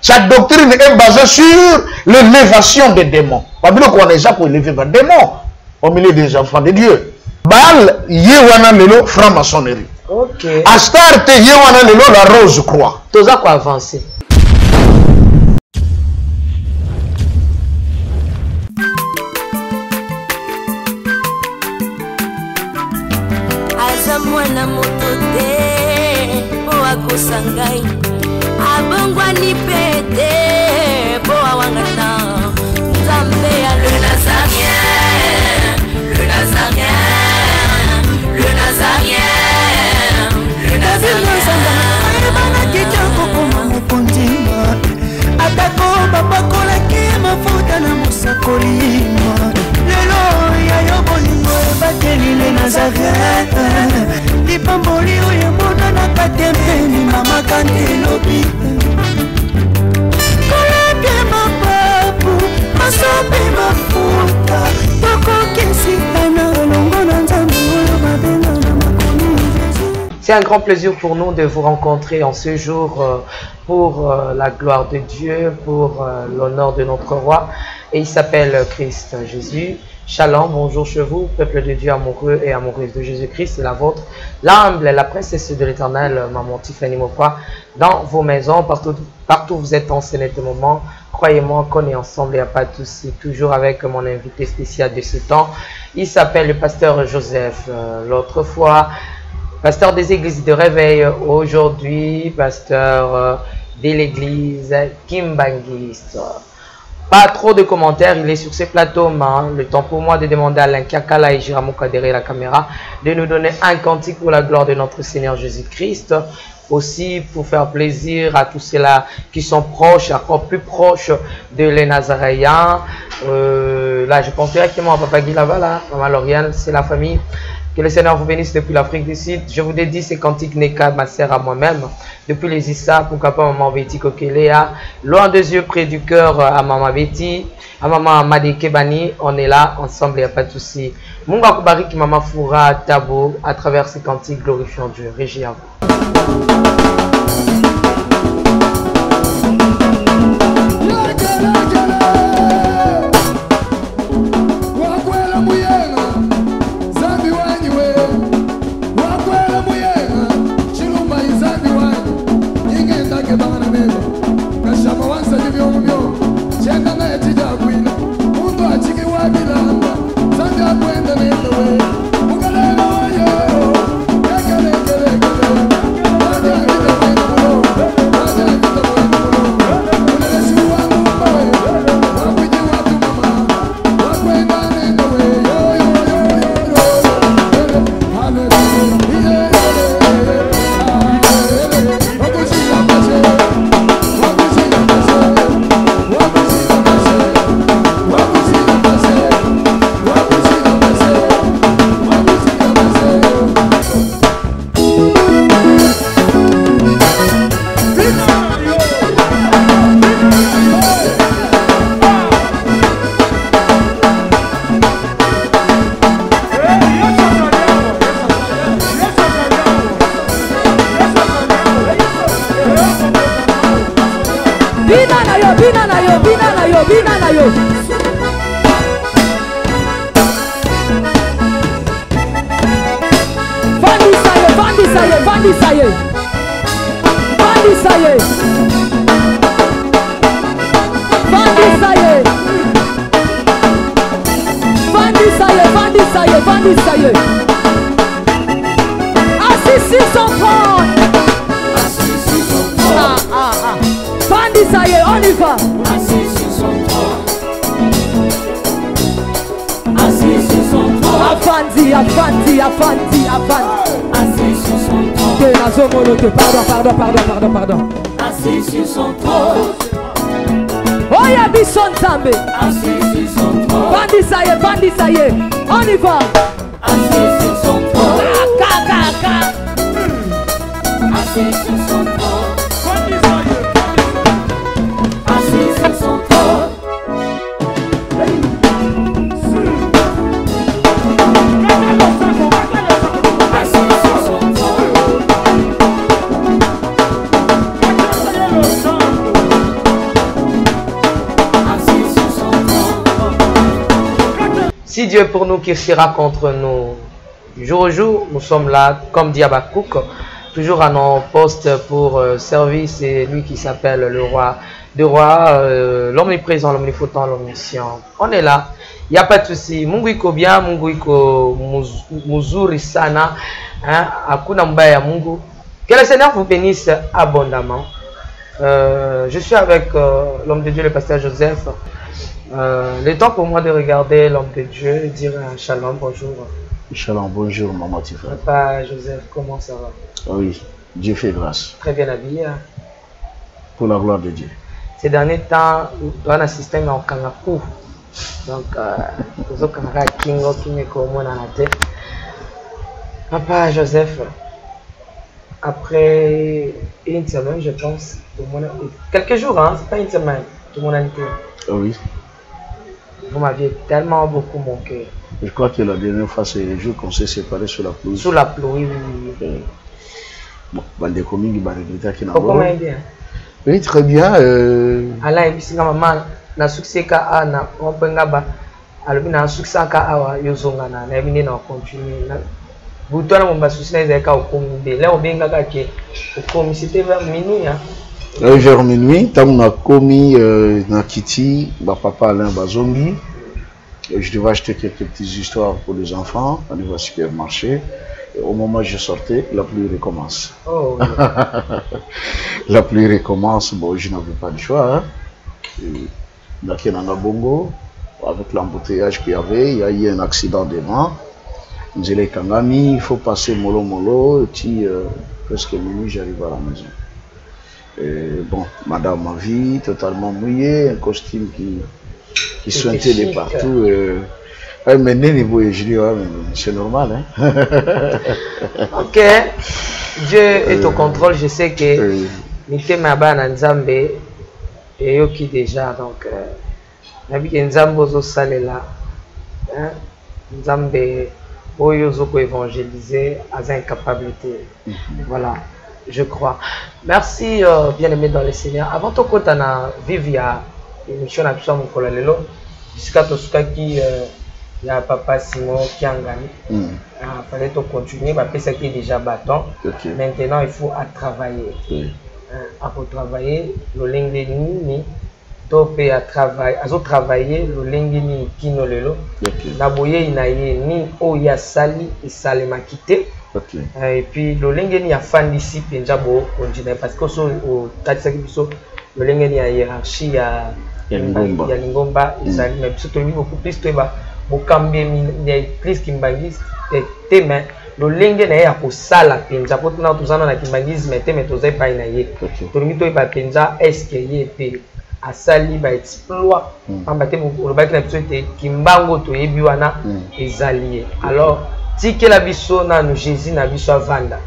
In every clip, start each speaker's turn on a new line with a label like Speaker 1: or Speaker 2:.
Speaker 1: Sa doctrine est basée sur l'élévation des démons. Babylone qu'on est déjà pour élever les démons au milieu des enfants de Dieu. Baal, Yewana Lelo, franc-maçonnerie.
Speaker 2: Ok.
Speaker 1: Astarte, Yewana Lelo, la rose croix.
Speaker 2: Tout ça quoi avancer.
Speaker 3: Azamwana motote, boa kosangai. Abongwani pete, boa wangana. Zambe ya le Nazarien, le Nazarien, le Nazarien, le Nazarien.
Speaker 4: Ebana kitoko koma mokondima, atako babakola ki mafuta na musakolima. Lelo ya yobolingo ebateli le Nazarien, lipamboli oyo mona na katembeni mama kandelobi. Kolapye mapapu, masope mafuta, toko kesitana longo na nzambe oyo babenga na makomi Jésus.
Speaker 2: C'est un grand plaisir pour nous de vous rencontrer en ce jour pour la gloire de Dieu, pour l'honneur de notre roi. Et il s'appelle Christ Jésus. Shalom, bonjour chez vous, peuple de Dieu amoureux et amoureuse de Jésus-Christ, c'est la vôtre, l'humble, la princesse de l'éternel, maman Tiffany Mokwa, dans vos maisons, partout où vous êtes en ce net moment. Croyez-moi qu'on est ensemble, il n'y a pas de souci, toujours avec mon invité spécial de ce temps. Il s'appelle le pasteur Joseph. L'autre fois, pasteur des églises de réveil, aujourd'hui, pasteur de l'église Kimbangiste. Pas trop de commentaires, il est sur ces plateaux. Le temps pour moi de demander à Alain Kiakala et Jiramouka derrière la caméra de nous donner un cantique pour la gloire de notre Seigneur Jésus-Christ. Aussi pour faire plaisir à tous ceux-là qui sont proches, encore plus proches de les Nazaréens. Là, je pense directement à Papa Guy Lavala, Maman Lauriane, c'est la famille. Que le Seigneur vous bénisse depuis l'Afrique du Sud. Je vous dédie ces cantiques Neka, ma sœur à moi-même. Depuis les Issa, pourquoi pas Maman Betty Kokelea. Loin des yeux, près du cœur à Maman Betty. À Maman Amadi Kebani. On est là, ensemble, il n'y a pas de souci. Munga Kubarik, Maman Foura, Tabo, à travers ces cantiques glorifiant Dieu. Régie à vous.
Speaker 3: Pardon. Assis sur son trône.
Speaker 5: Oh ya Bisson Tambe.
Speaker 3: Assis sur son trône.
Speaker 5: Bandi ça y est, on y va.
Speaker 3: Assis sur son trône. Assis sur son trône. Assis sur son trône.
Speaker 2: Si Dieu est pour nous, qui sera contre nous? Du jour au jour, nous sommes là, comme dit Habakkuk, toujours à nos postes pour servir. C'est lui qui s'appelle le roi des rois, l'omniprésent, l'omnipotent, l'omniscient. On est là, il n'y a pas de souci. Mungu iko bien, Mungu iko muzuri sana. Hakuna mbaya Mungu. Que le Seigneur vous bénisse abondamment. Je suis avec l'homme de Dieu, le pasteur Joseph. Le temps pour moi de regarder l'homme de Dieu et dire un shalom, bonjour.
Speaker 1: Shalom, bonjour, maman Tifa.
Speaker 2: Papa Joseph, comment ça va?
Speaker 1: Oui, Dieu fait grâce.
Speaker 2: Très bien habillé.
Speaker 1: Pour la gloire de Dieu.
Speaker 2: Ces derniers temps, on a assisté à un kangaku. Donc, nous avons Kingo qui est comme on a tête. Papa Joseph, après une semaine, je pense, quelques jours, hein, c'est pas une semaine, tout le monde a été.
Speaker 1: Oui.
Speaker 2: Vous m'aviez tellement beaucoup manqué.
Speaker 1: Je crois que la dernière fois, c'est le jour qu'on s'est séparés sous la pluie.
Speaker 2: Sous la pluie, oui.
Speaker 1: Bon, bande communes, bande de qui n'a
Speaker 2: pas. Comment bien?
Speaker 1: Oui, très bien.
Speaker 2: Alain, et puis maman, na succès ka na on peut ngaba. Alors na succès ka awa yozonga na ebine na continuer. Butona mon basusi na ezaka okombe. Là on benga ka ke okomi c'était vers minuit hein.
Speaker 1: Vers minuit, tant on a commis na Kiti, papa Alain Bazongi. Je devais acheter quelques petites histoires pour les enfants, on va au supermarché. Et au moment où je sortais, la pluie recommence.
Speaker 2: Oh,
Speaker 1: la pluie recommence, bon, je n'avais pas le choix. Dans Bongo, avec l'embouteillage qu'il y avait, il y a eu un accident devant. Nous allons Kangami, il faut passer mollo mollo, et puis presque minuit, j'arrive à la maison. Et, bon, madame m'a vu, totalement mouillée, un costume qui suintait de partout. Mais je dis, c'est normal. Hein?
Speaker 2: Ok, Dieu est au contrôle. Je sais que Nite Mabana Nzambe est ok déjà. Donc, Nzambe ozo salela. Nzambe ozo ko évangéliser à incapacité. Voilà, je crois. Merci, bien-aimé dans le Seigneur. Avant tout, quand on a vécu l'émission à Pisa Mokolalelo, jusqu'à tout ce qui il y a papa Simon qui a gagné. Il fallait continuer, parce que c'est déjà bâton. Okay. Maintenant, il faut travailler. À travailler, le lingeni, topé à travailler, le lingeni qui nous le lot. La boye inaye ni o ya sali et salema quitté. Et puis le lingeni a fan d'ici, penjabo continuer parce que au tatsaki biso, le lingeni a hiérarchie, il y a lingomba, il s'allie, mais surtout beaucoup plus de bokambe l'église kimbangis te mais le lenge na ya ko sala penza po tuna tuzana na kimbangis mais te mais tozai pa na ye to limito ba penza est-ce que ye pe asali ba exploit pamba te mo ba ki na biso te kimbango to yebi wana ezalié alors tike la biso na no Jésus na biso avanda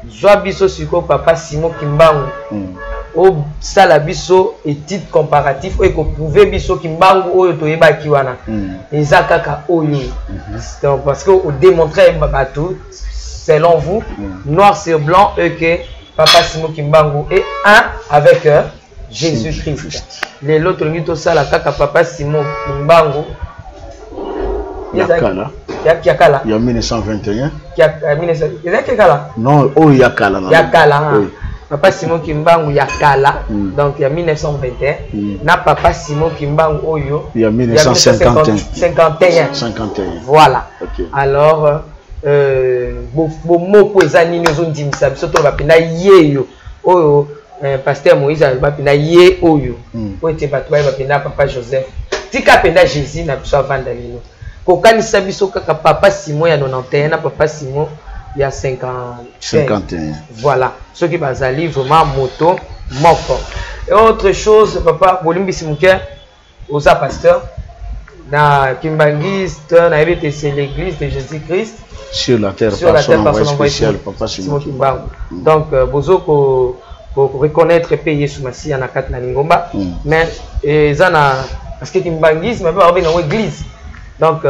Speaker 2: zwa biso siko papa Simon Kimbangu o sala biso étude comparatif o ko prouver biso Kimbangu oyo to yebaki wana eza kaka oyo parce que o démontrer bato selon vous noir sur blanc que papa Simon Kimbangu est un avec Jésus-Christ. Les autres to sala kaka papa Simon Kimbangu
Speaker 1: Yakala.
Speaker 2: Yakala.
Speaker 1: Il y a 1921.
Speaker 2: Yakala.
Speaker 1: Non, oh Yakala.
Speaker 2: Yakala. Oui. Papa Simon Kimbangu Yakala. Donc il y a 1921. Na papa Simon Kimbangu Oyo.
Speaker 1: Il y a 1951.
Speaker 2: 51. Voilà. Okay. Alors bon mot pour les années nous ont dit ça surtout va pena yeyo. Oyo pasteur Moïse va pena ye oyo. Oyo te batwa va pena papa Joseph. Tika pena Jésus na biso vandalino. Kokanisa biso kaka papa Simon ya 91 na papa Simon ya 51. Voilà, ceux qui bazali vraiment moto moko. Et autre chose papa Bolimbi Simuke osa pasteur na kimbangiste na ebete c'est l'église de Jésus-Christ
Speaker 1: sur la terre
Speaker 2: par son envoyé spécial papa Simon Kimbangu. Donc bozo ko reconnaître payer sous Massia na kat na Lingomba mais ezana parce que kimbangisme mais pas dans l'église. Donc,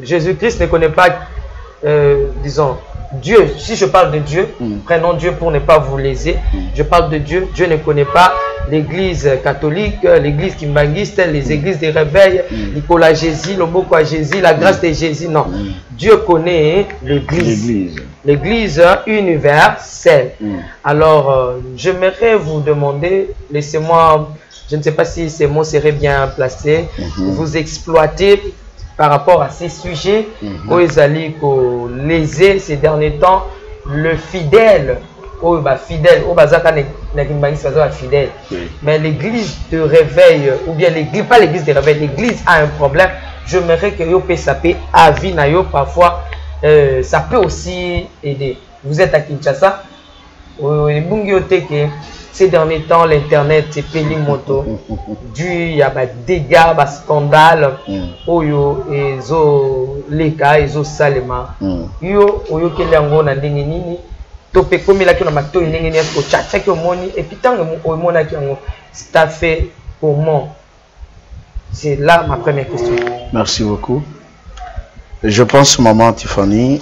Speaker 2: Jésus-Christ ne connaît pas, disons, Dieu. Si je parle de Dieu, prenons Dieu pour ne pas vous léser. Je parle de Dieu. Dieu ne connaît pas l'église catholique, l'église kimbangiste, les églises de réveil, Nicolas Jésus, le mot à Jésus, la grâce de Jésus. Non. Dieu connaît l'église. L'église universelle. Alors, j'aimerais vous demander, laissez-moi, je ne sais pas si ces mots seraient bien placés, vous exploiter par rapport à ces sujets où ils allaient léser ces derniers temps, le fidèle. Fidèle, fidèle. Mais l'église de réveil, ou bien l'église, pas l'église de réveil, l'église a un problème. J'aimerais que yo ça peut avis na yo parfois, ça peut aussi aider. Vous êtes à Kinshasa, ces derniers temps l'internet c'est peli moto, il y a des dégâts, des scandales, oyo ezo leka ezo salema, yo oyo kelango na ndenge nini. Et puis tant que c'est fait comment? C'est là ma première question.
Speaker 1: Merci beaucoup. Je pense, maman Tiffany,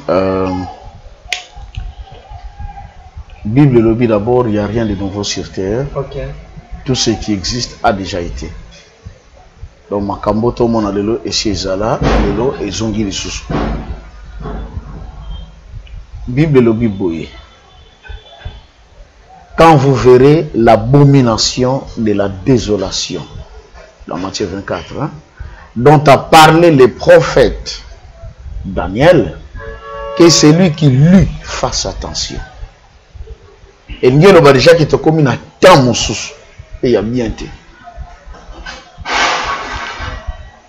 Speaker 1: Bible lobby d'abord, il n'y a rien de nouveau sur terre. Tout ce qui existe a déjà été. Donc Makamboto Monalelo et Chézala, Lelo et Zongi les sous. Bible lobby boye. Quand vous verrez l'abomination de la désolation, dans Matthieu 24, dont a parlé le prophète Daniel, que celui qui lut fasse attention. Et nous avons déjà qui te commis à temps et il y a bien été.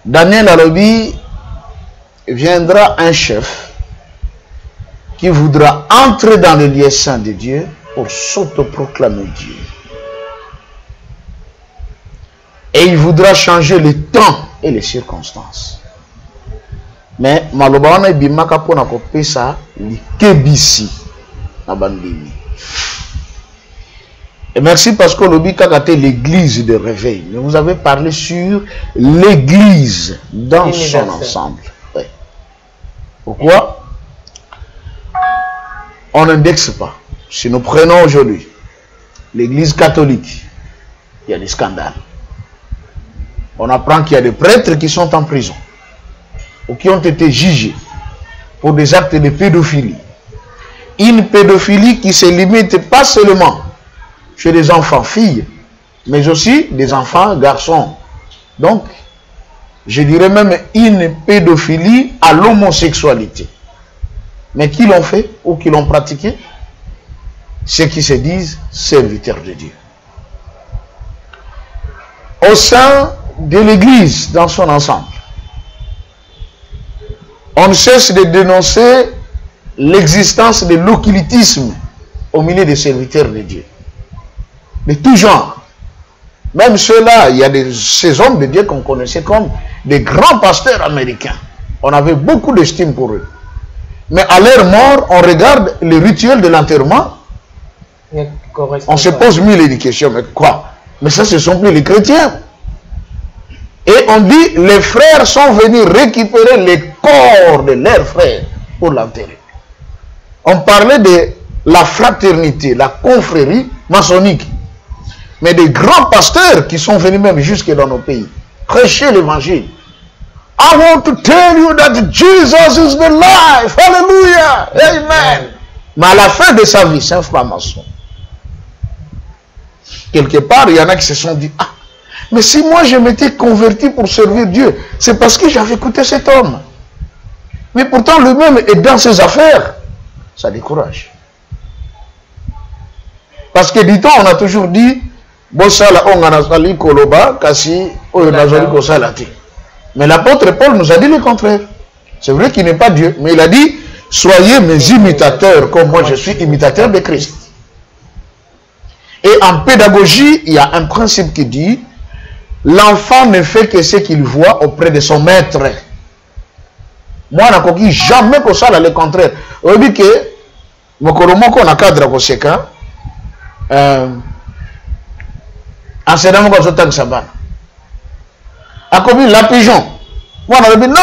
Speaker 1: Daniel Alobi viendra un chef qui voudra entrer dans le lieu saint de Dieu pour s'autoproclamer Dieu. Et il voudra changer le temps et les circonstances. Mais malobana bimaka pona kopesa likebisi na bandimi. Et merci parce que l'obi kagate l'église de réveil. Mais vous avez parlé sur l'église dans son ensemble. Ouais. Pourquoi? On n'indexe pas. Si nous prenons aujourd'hui l'église catholique, il y a des scandales. On apprend qu'il y a des prêtres qui sont en prison ou qui ont été jugés pour des actes de pédophilie. Une pédophilie qui ne se limite pas seulement chez les enfants filles, mais aussi des enfants garçons. Donc, je dirais même une pédophilie à l'homosexualité. Mais qui l'ont fait ou qui l'ont pratiqué? Ceux qui se disent serviteurs de Dieu. Au sein de l'Église dans son ensemble, on ne cesse de dénoncer l'existence de l'occultisme au milieu des serviteurs de Dieu. De tout genre. Même ceux-là, il y a ces hommes de Dieu qu'on connaissait comme des grands pasteurs américains. On avait beaucoup d'estime pour eux. Mais à leur mort, on regarde les rituels de l'enterrement. On se pose mille questions. Mais quoi? Mais ça, ce ne sont plus les chrétiens. Et on dit, les frères sont venus récupérer les corps de leurs frères pour l'enterrer. On parlait de la fraternité, la confrérie maçonnique. Mais des grands pasteurs qui sont venus même jusque dans nos pays, prêcher l'évangile. I want to tell you that Jesus is the life. Hallelujah. Amen. Mais à la fin de sa vie, c'est un franc-maçon. Quelque part, il y en a qui se sont dit, ah, mais si moi je m'étais converti pour servir Dieu, c'est parce que j'avais écouté cet homme. Mais pourtant, lui-même est dans ses affaires. Ça décourage. Parce que, dit-on, on a toujours dit, mais l'apôtre Paul nous a dit le contraire. C'est vrai qu'il n'est pas Dieu, mais il a dit, soyez mes imitateurs, comme moi je suis imitateur de Christ. Et en pédagogie, il y a un principe qui dit, l'enfant ne fait que ce qu'il voit auprès de son maître. Moi, je n'ai pas jamais que ça, le contraire. On dit que, on a cadre comme ça, enseignant comme ça, ça a commis la pigeon. Moi, on a dit non.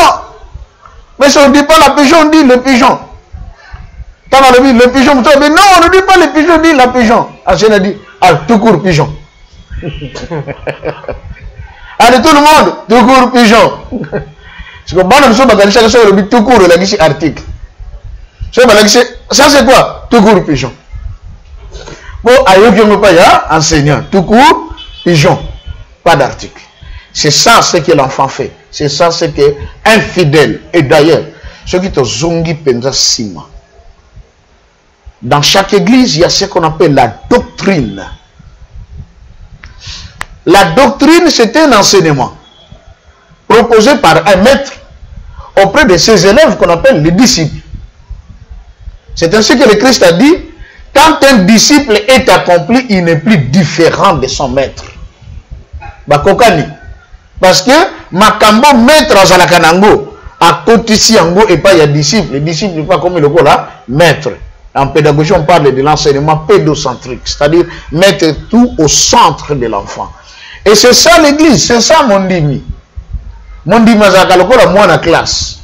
Speaker 1: Mais si on ne dit pas la pigeon, on dit le pigeon. Quand on a dit le pigeon, on dit non, on ne dit pas le pigeon, on dit la pigeon. Enseignant a dit, ah, tout court pigeon. Allez, tout le monde, tout court pigeon. Parce que bon, nous sommes dans tout court, il a article. Ça, c'est quoi? Tout court pigeon. Bon, ailleurs, pas enseignant. Tout court pigeon. Pas d'article. C'est ça ce que l'enfant fait. C'est ça ce que infidèle. Et d'ailleurs, ceux qui te zongi penza sima. Dans chaque église, il y a ce qu'on appelle la doctrine. La doctrine, c'est un enseignement proposé par un maître auprès de ses élèves qu'on appelle les disciples. C'est ainsi que le Christ a dit, quand un disciple est accompli, il n'est plus différent de son maître. Bakokani. Parce que makambo maître azalakanango, à côté si ango et pas il y a disciple. Les disciples n'est pas comme le là, maître. En pédagogie, on parle de l'enseignement pédocentrique, c'est-à-dire mettre tout au centre de l'enfant. Et c'est ça l'église, c'est ça mon dimi. Mon dimi, c'est moi en classe.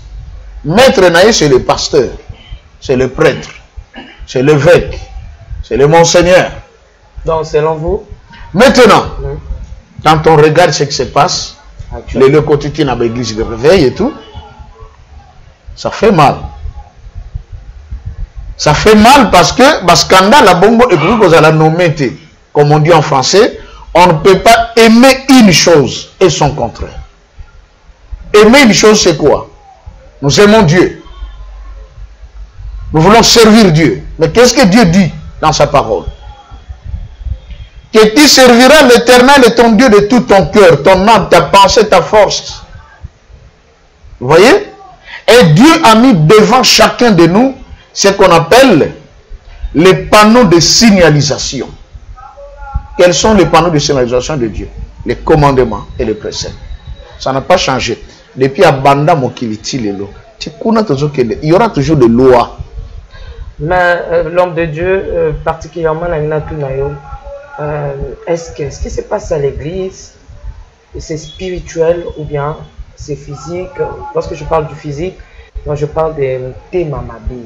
Speaker 1: Maître naïe, c'est le pasteur, c'est le prêtre, c'est l'évêque, c'est le monseigneur.
Speaker 2: Donc, selon vous?
Speaker 1: Maintenant, quand on regarde ce qui se passe, le quotidien à l'église de réveil et tout, ça fait mal. Ça fait mal parce que, scandale à Bongo et puis vous allez nommer, comme on dit en français, on ne peut pas aimer une chose et son contraire. Aimer une chose, c'est quoi? Nous aimons Dieu. Nous voulons servir Dieu. Mais qu'est-ce que Dieu dit dans sa parole? Que tu serviras l'Éternel et ton Dieu de tout ton cœur, ton âme, ta pensée, ta force. Vous voyez? Et Dieu a mis devant chacun de nous ce qu'on appelle les panneaux de signalisation. Quels sont les panneaux de signalisation de Dieu? Les commandements et les préceptes. Ça n'a pas changé. Depuis Abanda Mokiliti Lelo, il y aura toujours des lois.
Speaker 2: Mais l'homme de Dieu, particulièrement la Minatou, est-ce que c'est pas ça l'église? C'est spirituel ou bien c'est physique? Lorsque je parle du physique, moi je parle de Témamabé.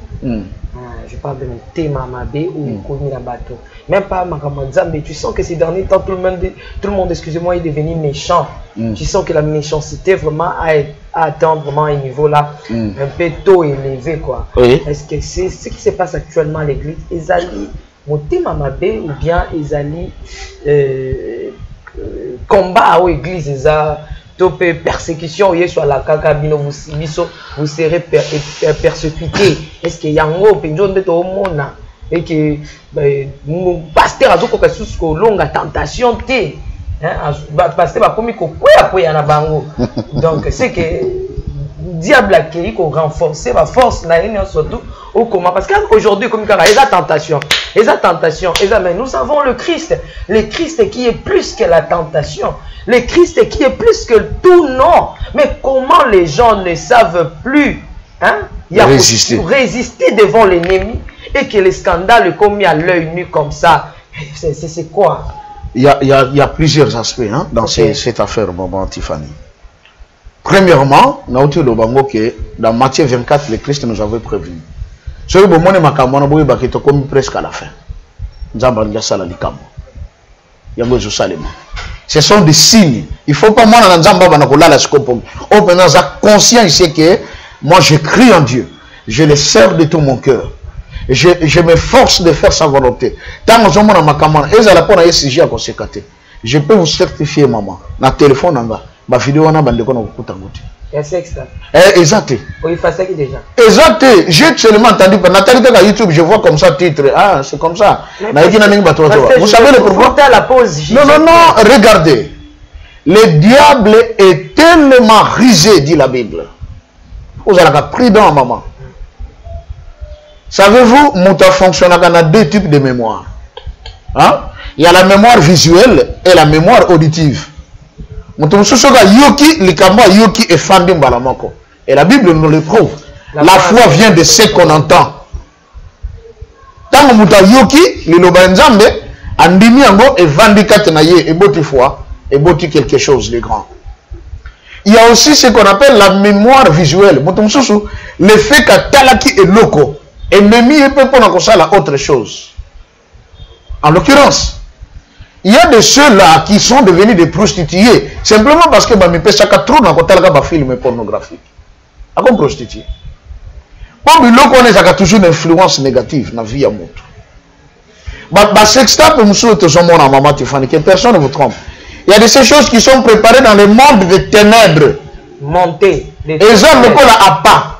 Speaker 2: Je parle de Témamabé ou Komi la bateau. Même pas Makamanzambe. Tu sens que ces derniers temps, tout le monde, excusez-moi, est devenu méchant. Tu sens que la méchanceté vraiment a atteint vraiment un niveau là, un peu tôt élevé quoi. Oui. Est-ce que c'est ce qui se passe actuellement à l'église? Ezali Témamabé ou bien Ezali combat à l'église, Ezali topé persécution, la kakabino, vous serez persécuté. Est-ce qu'il y a un mot et que mon pasteur a dit que c'est une longue tentation. Pasteur a commis donc c'est que diable a créé qu'on renforcer ma force surtout au comment parce qu'aujourd'hui comme il y a tentation mais nous avons le Christ qui est plus que la tentation, le Christ qui est plus que tout non. Mais comment les gens ne savent plus résister devant l'ennemi et que les scandales commis à l'œil nu comme ça, c'est quoi?
Speaker 1: Il y a plusieurs aspects dans cette affaire, maman Tiffany. Premièrement, dans Matthieu 24, le Christ nous avait prévenu. Presque à la fin. Ce sont des signes. Il ne faut pas moi conscient ici que moi je crie en Dieu. Je le sers de tout mon cœur. Je m'efforce de faire sa volonté. Je peux vous certifier, maman, dans le téléphone, ma vidéo, exact. Exact. J'ai seulement entendu par Nathalie sur YouTube, je vois comme ça titre. Ah, c'est comme ça. Vous savez le pourquoi? Non, regardez. Le diable est tellement risé, dit la Bible. Vous avez pris dans maman. Savez-vous, Mouta fonctionne avec deux types de mémoire. Il y a la mémoire visuelle et la mémoire auditive. Et la Bible nous le prouve. La foi vient de ce qu'on entend. Tant que yoki, l'ilobenzambe, andimi ango et vandikate naye et boti foi et boti quelque chose de grand. Il y a aussi ce qu'on appelle la mémoire visuelle. Le fait que talaki est loco et memi peut pas la autre chose. En l'occurrence, Il y a de ceux-là qui sont devenus des prostituées simplement parce que me pèse chaque trou dans un film pornographique. À quoi prostituée? Pour lui, on a toujours une influence négative dans la vie à l'autre. Sextape, maman Tiffany, que personne ne vous trompe. Il y a de ces choses qui sont préparées dans le monde des ténèbres.
Speaker 2: Monter.
Speaker 1: Et ça, le col à pas.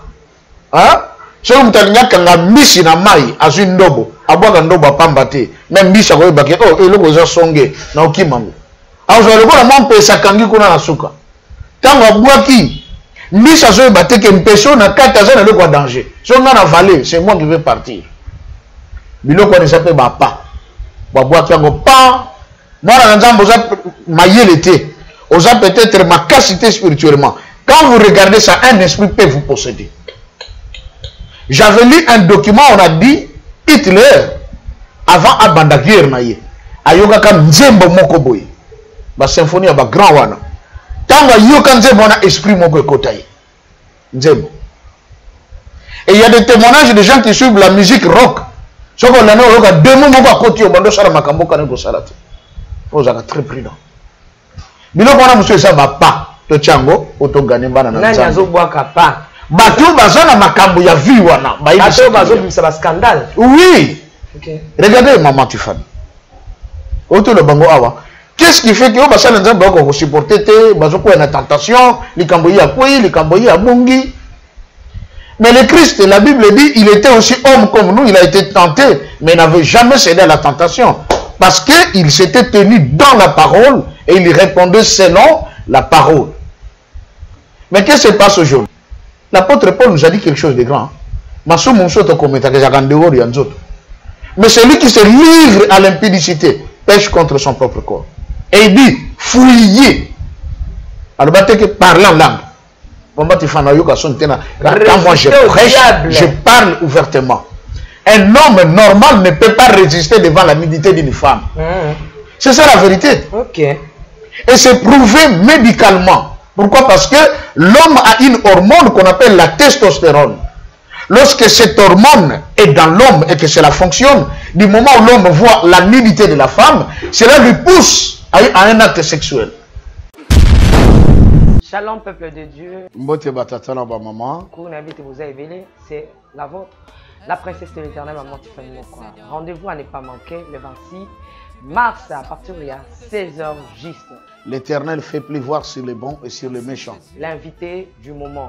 Speaker 1: Hein? Si vous avez un mission na mai, à une ndobo, à boire un ndobo à pambate, même mission à boire, oh, et le goza songe, na okimango. Alors, je vais le voir, mon père, ça kangi kuna na suka. Tant à boire qui, mission à se battre, qu'une personne a 4 ans, elle est en danger. Si on a avalé, c'est moi qui vais partir. Bilo ko ne s'appelle pas. Wa boire qui a pas. Moi, dans un boza, maillé l'été. Osa peut-être ma capacité spirituellement. Quand vous regardez ça, un esprit peut vous posséder. J'avais lu un document, on a dit Hitler, avant Abandagir Naye, Ayoga kam Nzembo Moko Boy, la symphonie aba grand wana. Tanga Yoka Nzembo on a esprit Moko Kotaye. Nzembo. Et il y a des témoignages de gens qui suivent la musique rock. Ce qu'on a dit, deux mots Moko Koti au Bando Sara Makambo Kaneko Salate. Faut être très prudent. Bilo kona monsieur ça va pas. To Tchango, auto gagner bana na
Speaker 2: Nani azobwaka pa.
Speaker 1: Batou bazana makambo ya vie wana.
Speaker 2: Bato bazobimisa ba scandale.
Speaker 1: Oui.
Speaker 2: Okay.
Speaker 1: Regardez maman Tiffany. Auto le bango awa. Qu'est-ce qui fait que on basana nzambe ko supporter te bazoko na tentation, likambo ya koi, likambo ya bungi. Mais le Christ, la Bible dit, il était aussi homme comme nous, il a été tenté, mais il n'avait jamais cédé à la tentation. Parce qu'il s'était tenu dans la parole et il répondait selon la parole. Mais qu'est-ce qui se passe aujourd'hui? L'apôtre Paul nous a dit quelque chose de grand. Mais celui qui se livre à l'impudicité pêche contre son propre corps. Et il dit, fouillez. Alors, parler en langue. Quand moi je prêche, je parle ouvertement. Un homme normal ne peut pas résister devant la nudité d'une femme. C'est ça la vérité.
Speaker 2: Okay.
Speaker 1: Et c'est prouvé médicalement. Pourquoi? Parce que l'homme a une hormone qu'on appelle la testostérone. Lorsque cette hormone est dans l'homme et que cela fonctionne, du moment où l'homme voit la nudité de la femme, cela lui pousse à un acte sexuel.
Speaker 2: Shalom peuple de Dieu. C'est la vôtre. La princesse de l'éternel, maman Tiffany Mokwa. Rendez-vous à ne pas manquer le 26 mars à partir de 16h juste.
Speaker 1: L'éternel fait pleuvoir sur les bons et sur les méchants.
Speaker 2: L'invité du moment,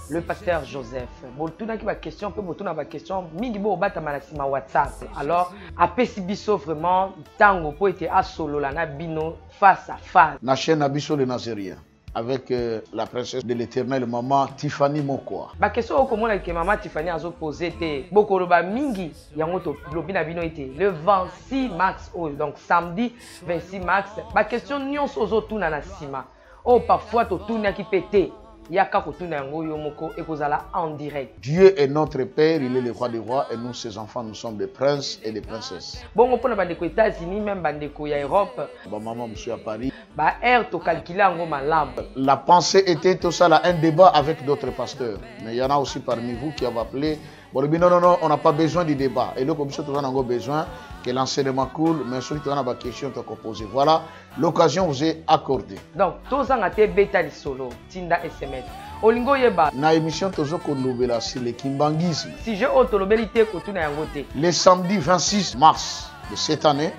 Speaker 2: le pasteur Joseph. Boltuna qui va question, peut boltuna va question. Mingibo obata malasima WhatsApp. Alors, après Sibiso vraiment, tango pour être à solo la nabino face à face.
Speaker 1: Na chaîne Abisso le Nazérien. Avec la princesse de l'éternel, maman Tiffany Mokwa.
Speaker 2: La question au comment que maman Tiffany a posé était beaucoup de mingi yangoto lobina bino était le 26 mars donc samedi 26 mars. La question nyons ozo tuna na sima. Oh parfois to tuna qui pété. Yaka ko tuna yango yomoko et kozala en direct.
Speaker 1: Dieu est notre père, il est le roi des rois et nous ses enfants nous sommes des princes et des princesses.
Speaker 2: Bon on prend bandeko États-Unis même bandeko ya Europe.
Speaker 1: Ba maman monsieur à Paris.
Speaker 2: Ba air to calculer yango malam.
Speaker 1: La pensée était tout ça là un débat avec d'autres pasteurs. Mais il y en a aussi parmi vous qui avez appelé. Bon, non, on n'a pas besoin du débat. Et le commission on a besoin que l'enseignement coule, mais surtout on a des questions à poser. Voilà, l'occasion vous est accordée.
Speaker 2: Donc, tous en été bêta solo, Tinda SMS. Olingo yeba.
Speaker 1: Na émission tozo kolobela sur le kimbangisme.
Speaker 2: Si je autolobelité kotuna yangote.
Speaker 1: Le samedi 26 mars de cette année,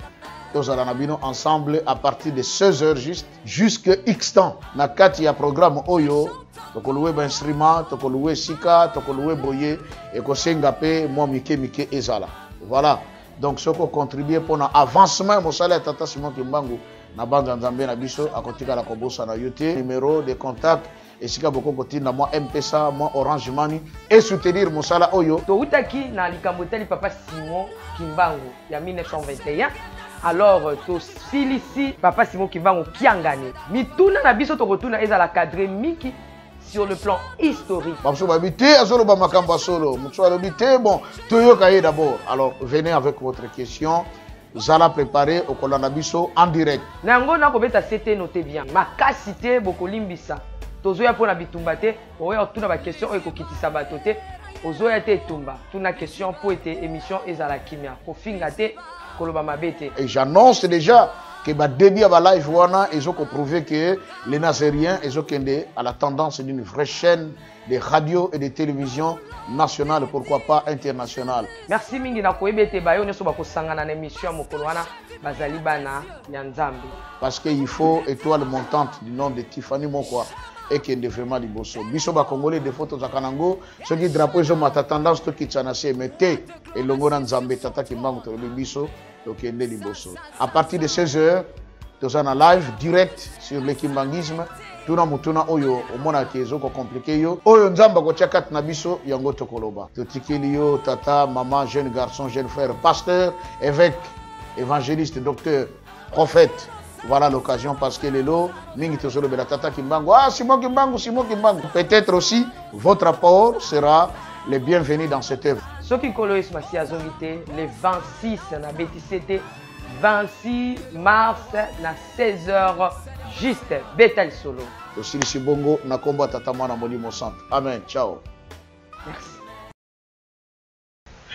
Speaker 1: nous allons ensemble à partir de 16h juste jusqu'à X temps. Na kati ya programme Oyo, tokoloué instrument, tokoloué sika, tokoloué boye et kosenga pe mo mike ezala. Voilà. Donc ce qu'on contribue pour l'avancement mon salaire tata Simon Kimbangu na banda nzambe na biso akotika la kobosa na yote numéro de contact et sika boko kotina moi M-Pesa, moi Orange Money et soutenir mon salaire Oyo.
Speaker 2: To utaki na likamboteli papa Simon Kimbangu ya 1921. Alors, to silisi papa Simon Kimbangu kiangane. Mituna na biso to rotuna ezala cadre miki sur le plan historique.
Speaker 1: Bon, alors venez avec votre question. Vous allez préparer au Kolanabiso en direct.
Speaker 2: Nango na kobeta c'était noté bien. Makasité bokolimbisa. Tozoya pona bitumbate, oya tuna ba question o ekokitisa batote. Ozoya te tumba. Tuna question pour être émission ezala kimia. Ko fingate koloba mabete.
Speaker 1: Et j'annonce déjà que ba débit à ba live wana ils ont prouvé que les Nazériens ils ont à la tendance d'une vraie chaîne de radio et de télévision nationale, pourquoi pas internationale.
Speaker 2: Merci mingi na koyebete bayo neso bakosangana na émission mokolo wana bazali bana ya Nzambe.
Speaker 1: Parce qu'il faut étoile montante du nom de Tiffany Mokwa et qui est vraiment liboso. Biso ba Congolais de photos à Kanango, ceux qui drapeau ils ont ma tendance to kitchanase mettez et longo na Nzambe tata kimbango to le biso to kende liboso. À partir de 16h, tous en live direct sur l'équimbangisme. Tuna mutuna oyo omona kezo ko compliqué yo oyo nzamba ko tchakat na biso yango tokoloba totikeli yo tata maman jeune garçon jeune frère pasteur évêque évangéliste docteur prophète. Voilà l'occasion parce que lelo mingi tozolo bela tata kimbango Simon Kimbango peut-être aussi votre apport sera le bienvenu dans cette œuvre.
Speaker 2: Ce qui kolo es masi azongité le 26 na BTCT 26 mars na 16h juste Betel Solo.
Speaker 1: Aussi le Bongo na komba tata mwana molimo centre. Amen. Ciao.
Speaker 2: Merci.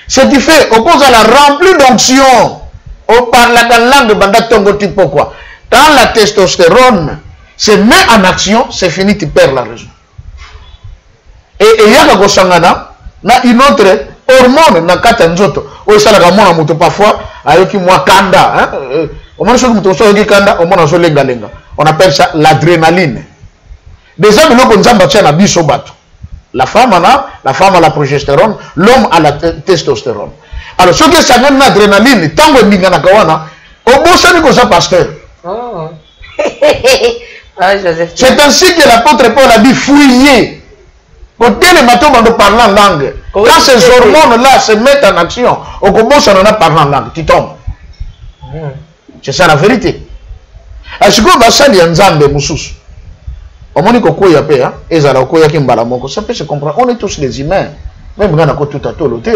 Speaker 1: Ce qui fait oppose à la remplie d'onction. On parle la langue banda tongo tu pourquoi? Quand la testostérone se met en action, c'est fini, tu perds la raison. Et il y a個sangana na une autre hormone na kata nzoto. O sala ka mona moto parfois ayoki mwa kanda, hein? On appelle ça l'adrénaline. Déjà, la femme a la progestérone, l'homme a la testostérone. Alors, ce que ça donne l'adrénaline, tant que vous avez un pasteur. C'est ainsi que l'apôtre Paul a dit fouiller. Pour tel matin, on parle en langue. Quand ces hormones-là se mettent en action, on commence à parler en langue. Tu tombes. C'est ça la vérité. Est-ce que vous avez Nzambe Moussous? On m'a dit que ya pe, ezala koya kimbala moko. Ça peut se comprendre. On est tous des humains. Même quand on a tout à tout l'autre,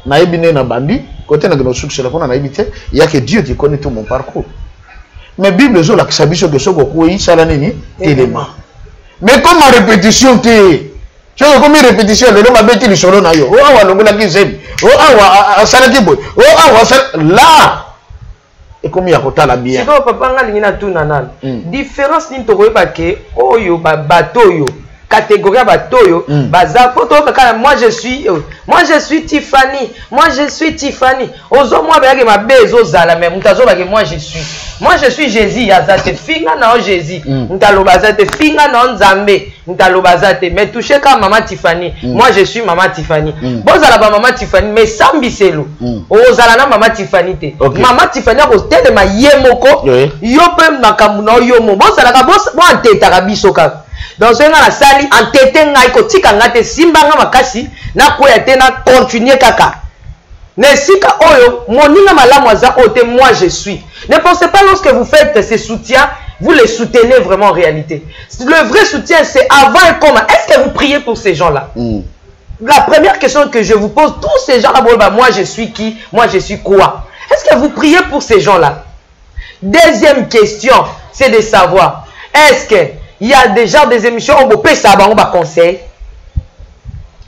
Speaker 1: na ebine na bandi, côté na gno succès la kona na ebité, il y a que Dieu qui connaît tout mon parcours. Mais Bible zo la kisabiso que soko koyi sala nini télément. Mais comme en répétition té je veux comme répétition le nom abeti li solo na yo. Oh awa longola ki zemi. Oh awa sala ki boy. Oh awa là. Et comme il y a côté la bien.
Speaker 2: C'est quoi papa nga lingina tout nanan. Différence ni to koyeba ke oyo ba bateau yo. Catégorie bateau yo. Baza photo kaka moi je suis Tiffany. Moi je suis Tiffany. Ozo moi ba ke ma bezo zala mais mutazo ba ke moi je suis Jésus yazate finga na Jésus. Mutalo bazate finga na Nzambe. Mutalo bazate mais toucher ka maman Tiffany. Moi je suis maman Tiffany. Bozala ba maman Tiffany mais sambiselo. Ozala na maman Tiffany te. Maman Tiffany ko telema yemoko. Yo pe makambu na yo mo. Bozala ka bos mo anteta ka biso ka. Donc ce nga sali entêté ngai ko tika ngate simbanga makasi na koya te na continuer kaka. Ne sika oyo moninga malamu aza ote moi je suis. Ne pensez pas lorsque vous faites ces soutiens, vous les soutenez vraiment en réalité. Le vrai soutien c'est avant et comment. Est-ce que vous priez pour ces gens-là? La première question que je vous pose, tous ces gens-là, moi je suis qui? Moi je suis quoi? Est-ce que vous priez pour ces gens-là? Deuxième question, c'est de savoir, est-ce que il y a déjà des émissions où on peut savoir, on va conseiller.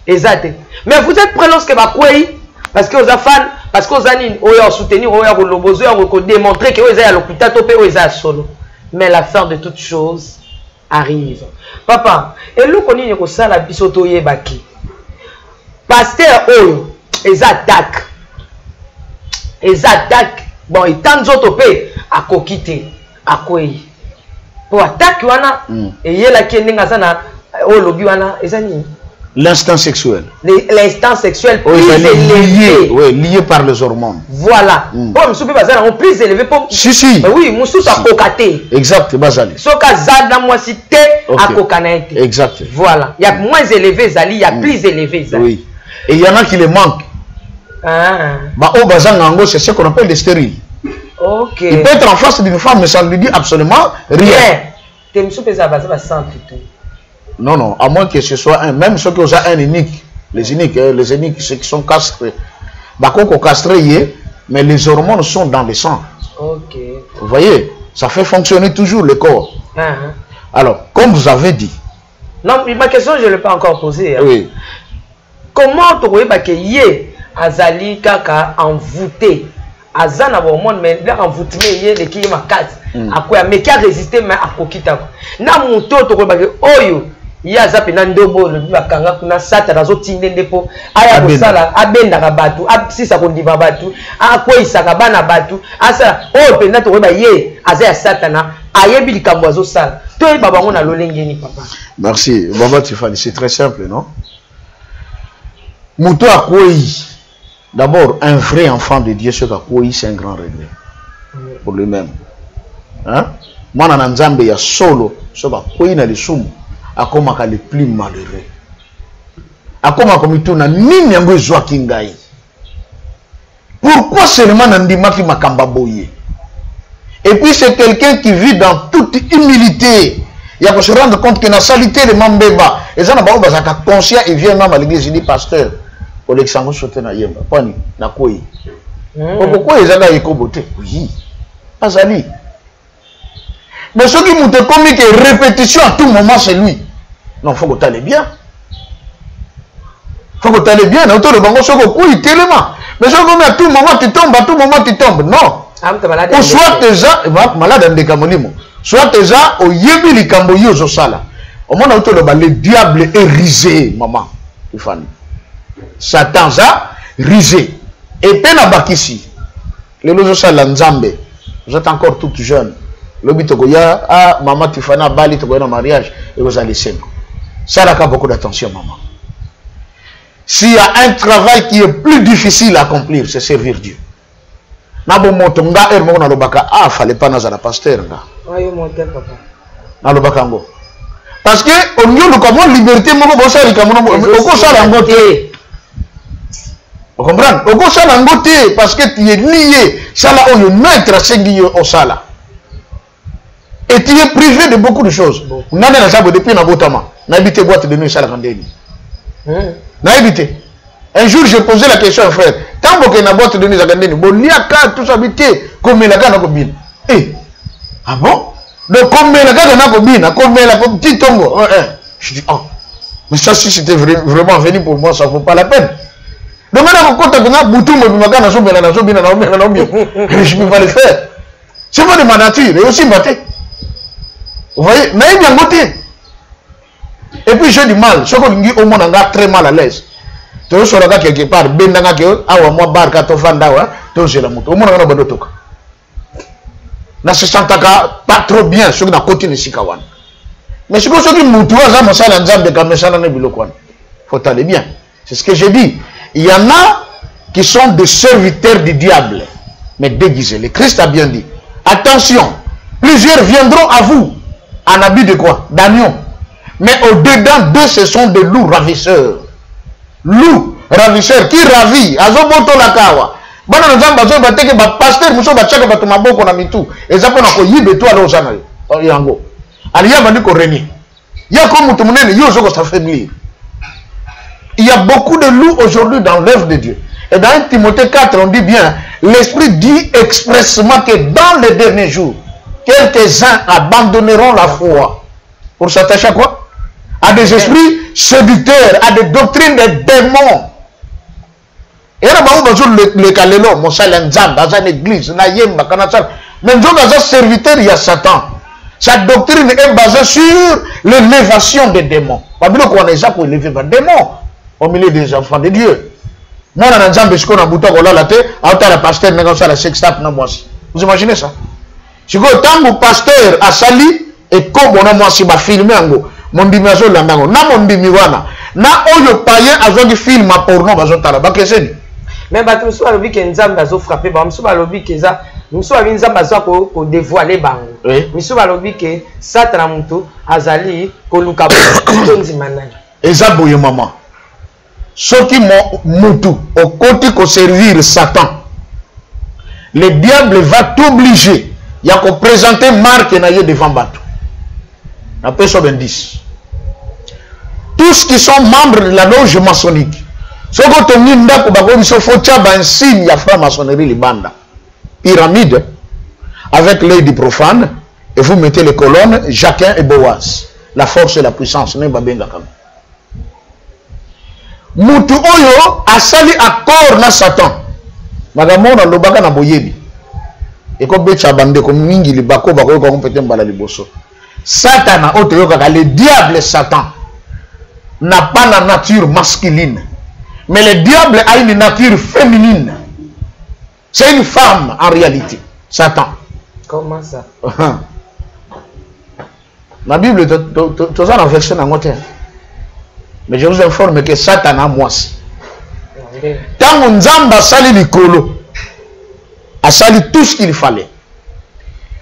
Speaker 2: Exact. Mais vous êtes prêts lorsque vous avez parce que vous êtes fan, parce que vous avez soutenu, vous avez démontré que vous êtes à l'hôpital, vous êtes solo. Mais la fin de toutes choses arrive. Papa, et nous connaissons que ça la bisoto yebaki. Pasteur Oyo, ils attaquent. Bon, ils tentent d'autres pays à kokite, à quoi. Pour attaquer wana et yela kenenga sana o lobi wana ezani
Speaker 1: l'instinct sexuel.
Speaker 2: L'instinct sexuel plus élevé.
Speaker 1: Oui, lié par les hormones.
Speaker 2: Voilà. Bon, monsieur bazana on plus élevé pour
Speaker 1: si.
Speaker 2: Oui, monsieur ça kokaté.
Speaker 1: Exact, bazali.
Speaker 2: Soka zada moi cité à kokanaité.
Speaker 1: Exact.
Speaker 2: Voilà. Il y a moins élevé zali, il y a plus élevé zali.
Speaker 1: Oui. Et il y en a qui les manquent. Bah au bazangango c'est ce qu'on appelle les stériles.
Speaker 2: Ok.
Speaker 1: Il peut être en face d'une femme, mais ça ne lui dit absolument rien. Non, à moins que ce soit un, même ceux qui ont un unique, les uniques, ceux qui sont castrés. Bah, qu'on castré, mais les hormones sont dans le sang.
Speaker 2: Ok.
Speaker 1: Vous voyez, ça fait fonctionner toujours le corps. Alors, comme vous avez dit.
Speaker 2: Non, ma question, je ne l'ai pas encore posée. Hein.
Speaker 1: Oui.
Speaker 2: Comment tu vois que Azali Kaka envoûté azana bon monde mais bien envoûtement yé qui ma carte akoya mais qui a résisté mais akokita na moto to ko ba oyo ya zape na ndombo le bakanga kuna sata nazo tinde ndepo aya kosala abenda ka batu absisa ko ndiba batu akoisa ka bana batu asa o pe na to ko ba ye azaya satana ayebi likambo azo sala to e baba ngona lolengeni papa.
Speaker 1: Merci Baba Tiffany, c'est très simple non? Muto akoi d'abord un vrai enfant de Dieu ce qu'akoi c'est un grand regret pour lui-même. Hein? Mwana na nzambe ya solo so ba koi na lisumu akomaka le plus malheureux. Akomaka mituna nini yango ezwaki ngai? Pourquoi seulement nandimaki makamba boye? Et puis c'est quelqu'un qui vit dans toute humilité. Il y a que se rendre compte que la salité de Mambeba, et ça n'a pas besoin conscient et vient même à l'église, il dit pasteur, pour l'exemple sauter na yemba, pani na koi. Pourquoi ils ont éco beauté? Oui, azali. Mais ce qui monte comme que répétition à tout moment c'est lui. Non, faut que tu ailles bien. Faut que tu ailles bien. Autour de bango soko koi tellement. Mais ce que à tout moment tu tombes, à tout moment tu tombes. Non. Ou soit déjà malade en décamonimo. Soit déjà au yebi likambo yozo sala. Au moment où le diable est risé, maman. Tiffany. Satan ça risé. Et puis na bakisi. Les lozo sala nzambe. Vous êtes encore toute jeune. Le but ya ah maman Tiffany bali to na mariage et vous allez laisser. Ça n'a pas beaucoup d'attention maman. S'il y a un travail qui est plus difficile à accomplir, c'est servir Dieu. Na bo motonga ermo na lobaka ah fallait pas nazala pasteur nga.
Speaker 2: Ayo monter papa.
Speaker 1: Na lobaka ngo. Parce que on y a comme liberté moko bo sala comme oko sala ngote. Vous comprenez? Oko sala ngote parce que tu es lié sala oyo maître sengi au sala. Et tu es privé de beaucoup de choses. Nana na sabo depuis na botama. Na habité boîte de nuit sala kandeni. Na habité. Un jour, j'ai posé la question à frère. Tant que na boîte de nuit à Gandeni, bon, il y a qu'à tout habiter comme la gana combine. Eh, ah bon? Donc, comme la gana combine, comme la petite tongo. Je dis, oh, mais ça, si c'était vraiment venu pour moi, ça ne vaut pas la peine. Donc, maintenant, quand on a bouton, je ne peux pas le faire. C'est pas de ma nature, et aussi maté. Vous voyez, mais il y a un côté. Et puis, j'ai du mal. Ce qu'on dit au monde, on a très mal à l'aise. Tu sera quelque part bendanga ke awa mo barka to fandawa to c'est la moto o mona na bando toka na se sentaka pas trop bien sur na côté de Sikawan mais ce que ce qui mutu za mosala nzambe ka mesala na biloko faut aller bien c'est ce que j'ai dit il y en a qui sont des serviteurs du diable mais déguisés le Christ a bien dit attention plusieurs viendront à vous en habit de quoi d'agneau mais au dedans d'eux ce sont des loups ravisseurs. Loup ravisseur qui ravit azoboto la kawa bana nzamba zo bateke ba pasteur muso ba chaka bato maboko na mitu ezapo na ko yibe to alo zana yango aliya bandi ko reni ya ko mutu munene yo zo ko s'affaiblir. Il y a beaucoup de loups aujourd'hui dans l'œuvre de Dieu et dans Timothée 4 on dit bien l'esprit dit expressement que dans les derniers jours quelques-uns abandonneront la foi pour s'attacher à quoi? À des esprits séducteurs, à des doctrines de démons. Et là, le Kalelo, mon salanzam, dans une église, mais dans un serviteur, il y a Satan. Sa doctrine est basée sur l'élévation des démons. Pas bien qu'on est pour élever des démons au milieu des enfants de Dieu. Moi, on a un jambe, on a un bouton, on a la tête, on a la pasteur, on a la sextape, vous imaginez ça? Si vous avez un pasteur à Sali, et comme on a moi, si on a filmé, mon dimaso landango na mon dimiwana na oyo païen azongi film à porno bazotala bakeseni
Speaker 2: mais bato muso alobi ke nzambe azo frapper ba muso alobi ke za muso abi nzambe azo ko dévoiler bango muso alobi ke satana muntu azali ko luka tonzi manani
Speaker 1: eza boye maman soki mutu okoti ko servir Satan le diable va t'obliger ya ko présenter marque na ye devant bato na peso 10. Tous qui sont membres de la loge maçonnique, ce que tu as un signe de franc-maçonnerie libanda. Pyramide, avec l'œil du profane, et vous mettez les colonnes, Jacquin et Boaz. La force et la puissance. Mutu oyo a sali accord na Satan. makamona lobaka na boyebi eko becha bande ko mingi libako bako ko mpete mbala liboso Satana otoyokaka le diable Satan n'a pas la nature masculine mais le diable a une nature féminine. C'est une femme en réalité, Satan.
Speaker 2: Comment ça?
Speaker 1: La Bible, tout ça dans verset dans côté. Mais je vous informe que Satan a moi. Tant Nzamba sali likolo, a sali tout ce qu'il fallait.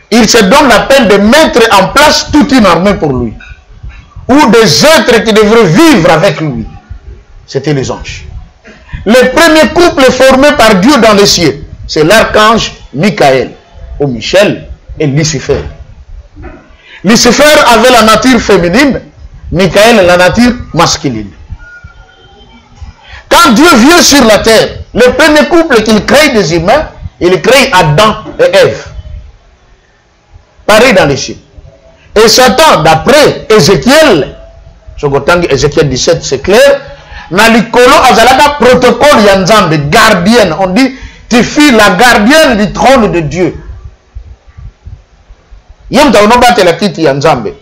Speaker 1: Il se donne la peine de mettre en place toute une armée pour lui. Ou des êtres qui devraient vivre avec lui. C'était les anges. Le premier couple formé par Dieu dans les cieux, c'est l'archange Michael, ou Michel, et Lucifer. Lucifer avait la nature féminine, Michael la nature masculine. Quand Dieu vient sur la terre, le premier couple qu'il crée des humains, il crée Adam et Ève. Pareil dans les cieux. Et Satan, d'après Ézéchiel, Ézéchiel 17, c'est clair, Nalikolo azalaka protocole ya Nzambe, gardienne. On dit, tu fus la gardienne du trône de Dieu. Yom ta onoba te la kiti ya Nzambe.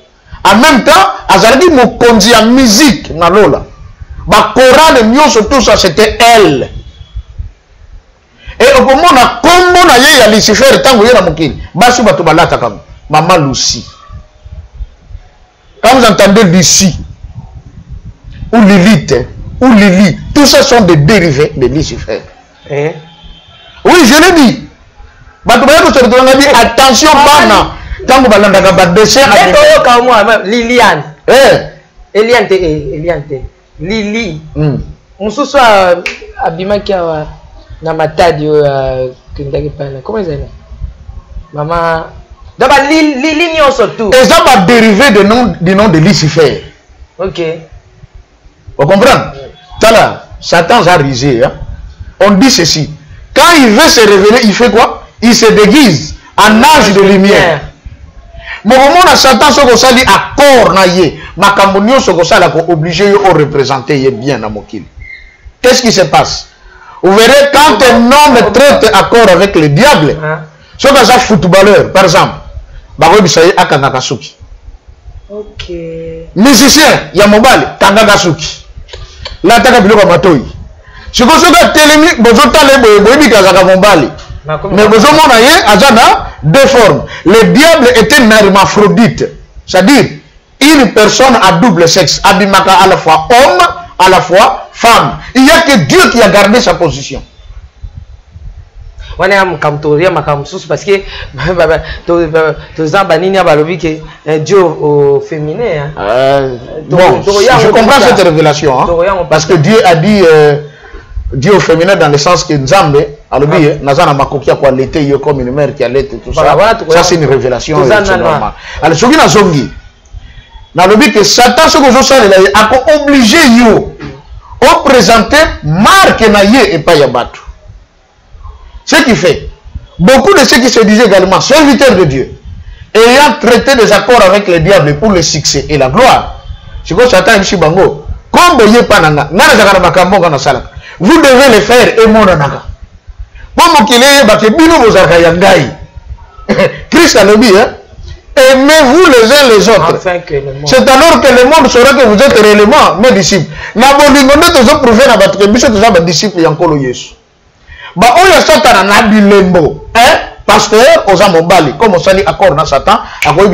Speaker 1: En même temps, azalaki mokonzi ya musique na lola. Ba chorale nyonso tout ça c'était elle. Et au moment na kombo na ye ya Lucifer tango ye na mokili, basu bato balata comme Maman Lucie. Quand vous entendez Lucie ou Lilith ou Lily, tout ça sont des dérivés de Lucifer.
Speaker 2: Eh?
Speaker 1: Oui, je l'ai dit. Attention, bana. Tango balandaka ba dessin à
Speaker 2: Liliane. Eliane. Lili. Mususu abimaki na matadi kindaki pana. Comment ça? Maman. D'abord Lili nyonso tout.
Speaker 1: Et ça va dériver du nom de Lucifer.
Speaker 2: OK.
Speaker 1: Vous comprenez? Tala, Satan a risé. Hein? On dit ceci. Quand il veut se révéler, il fait quoi? Il se déguise en ange de lumière. Mais au moment où Satan se dit accord na ye, makambo se obligé de représenter bien na mokili. Qu'est-ce qui se passe? Vous verrez quand un homme traite accord avec le diable, ce que ça footballeur par exemple, bago bisaye akanga suki.
Speaker 2: OK.
Speaker 1: Musicien ya mobile kanga suki. La taka biloko matoi. Si vous avez télémi, vous avez mobile. Mais vous avez azana deux formes. Le diable est un hermaphrodite, c'est-à-dire une personne à double sexe, abimaka à la fois homme, à la fois femme. Il n'y a que Dieu qui a gardé sa position.
Speaker 2: On est parce que Dieu au féminin.
Speaker 1: Bon, je comprends cette révélation. Hein, parce que Dieu a dit Dieu au féminin dans le sens que Nzambe, Nazana Makokia quoi l'été comme une mère qui allait tout ça. Ça c'est une révélation. Alors ce qui n'a zongi, dans le but que Satan ce que je sais a obligé yo au présenter marque naie et pas yabatu. Ce qui fait, beaucoup de ceux qui se disaient également serviteurs de Dieu, ayant traité des accords avec le diable pour le succès et la gloire, c'est quoi Satan et Bango, comme vous devez le faire et mon anaga. Comme qu'il est, Christ a le dit, aimez-vous les uns les autres. C'est alors que le monde saura que vous êtes réellement mes disciples. N'abondez toujours prouvé dans votre disciples et encore Yesu. Bah, on y a Satan na bilembo, pasteur, aux amombali, comme on s'allie accord dans Satan, à quoi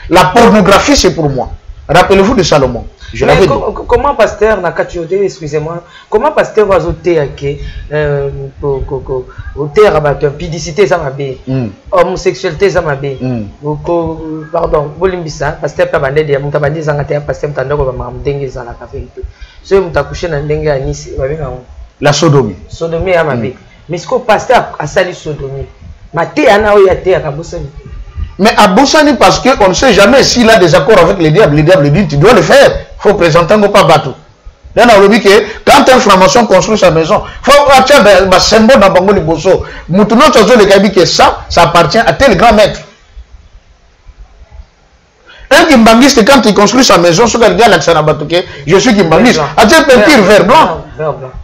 Speaker 1: la pornographie c'est pour moi. Rappelez-vous de Salomon. Je l'avais dit.
Speaker 2: Comment pasteur n'a qu'à excusez-moi, comment pasteur va ôter à pédicité ça m'a bé, homosexualité ça m'a bé, pardon, bolimbisa, pasteur tabandé de mutabandi zangate pasteur mtandoko ba mamdengue za la vérité. Ce mutakushe na ndenge ya Nice, ba benga
Speaker 1: la sodomie.
Speaker 2: Sodomie à ma vie. Mais ce que le pasteur a sali sodomie. Ma thé ana oyate à Kabosani.
Speaker 1: Mais à Boussani, parce qu'on ne sait jamais s'il a des accords avec le diable dit tu dois le faire. Il faut présenter un pas bateau. Là, on dit que quand un franc-maçon construit sa maison, il faut avoir un symbole dans Bango Liboso. Moutono Tchozo le Kabi que ça appartient à tel grand maître. Un Un kimbangiste, quand il construit sa maison, ce qu'il dit à l'Axanabatouke, je suis kimbangiste. A-t-il peinture vert blanc?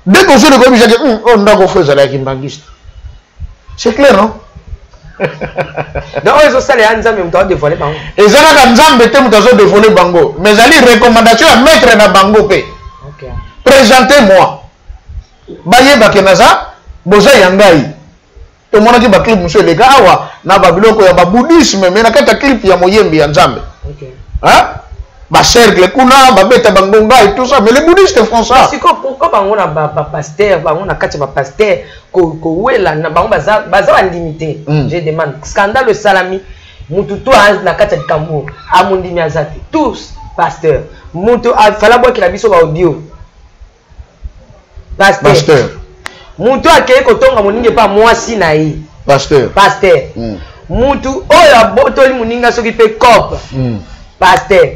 Speaker 1: Dès qu'on se le commis, j'ai dit, on a fait ça, kimbangiste. C'est clair, non?
Speaker 2: Donc, ils ont salé à Nzambe, ils ont dévoilé Bango.
Speaker 1: Et ça, quand Nzambe était dévoilé Bango. Mais allez, recommandation à mettre dans Bango. Présentez-moi. Baye Bakenaza, Boza Yangai. Tout le monde a dit que monsieur les gars, na Babylone, il y a bouddhisme, mais na kata clip ya moyembi ya Nzambe. Hein? Ba cercle kuna, ba beta bangonga et tout ça, mais les bouddhistes font ça.
Speaker 2: C'est pourquoi bango na pasteur, bango na kati ba pasteur ko wela na bango baza limité. Je demande scandale le salami, mututu na kati de Kambo, amundimi azati. Tous pasteurs. Mutu fala boy ki la biso ba audio. Pasteur. Mutu akeye kotonga moninge pa mwasi na ye. Pasteur. Mutu oyo abotoli moninga soki pe cop. Pasteur.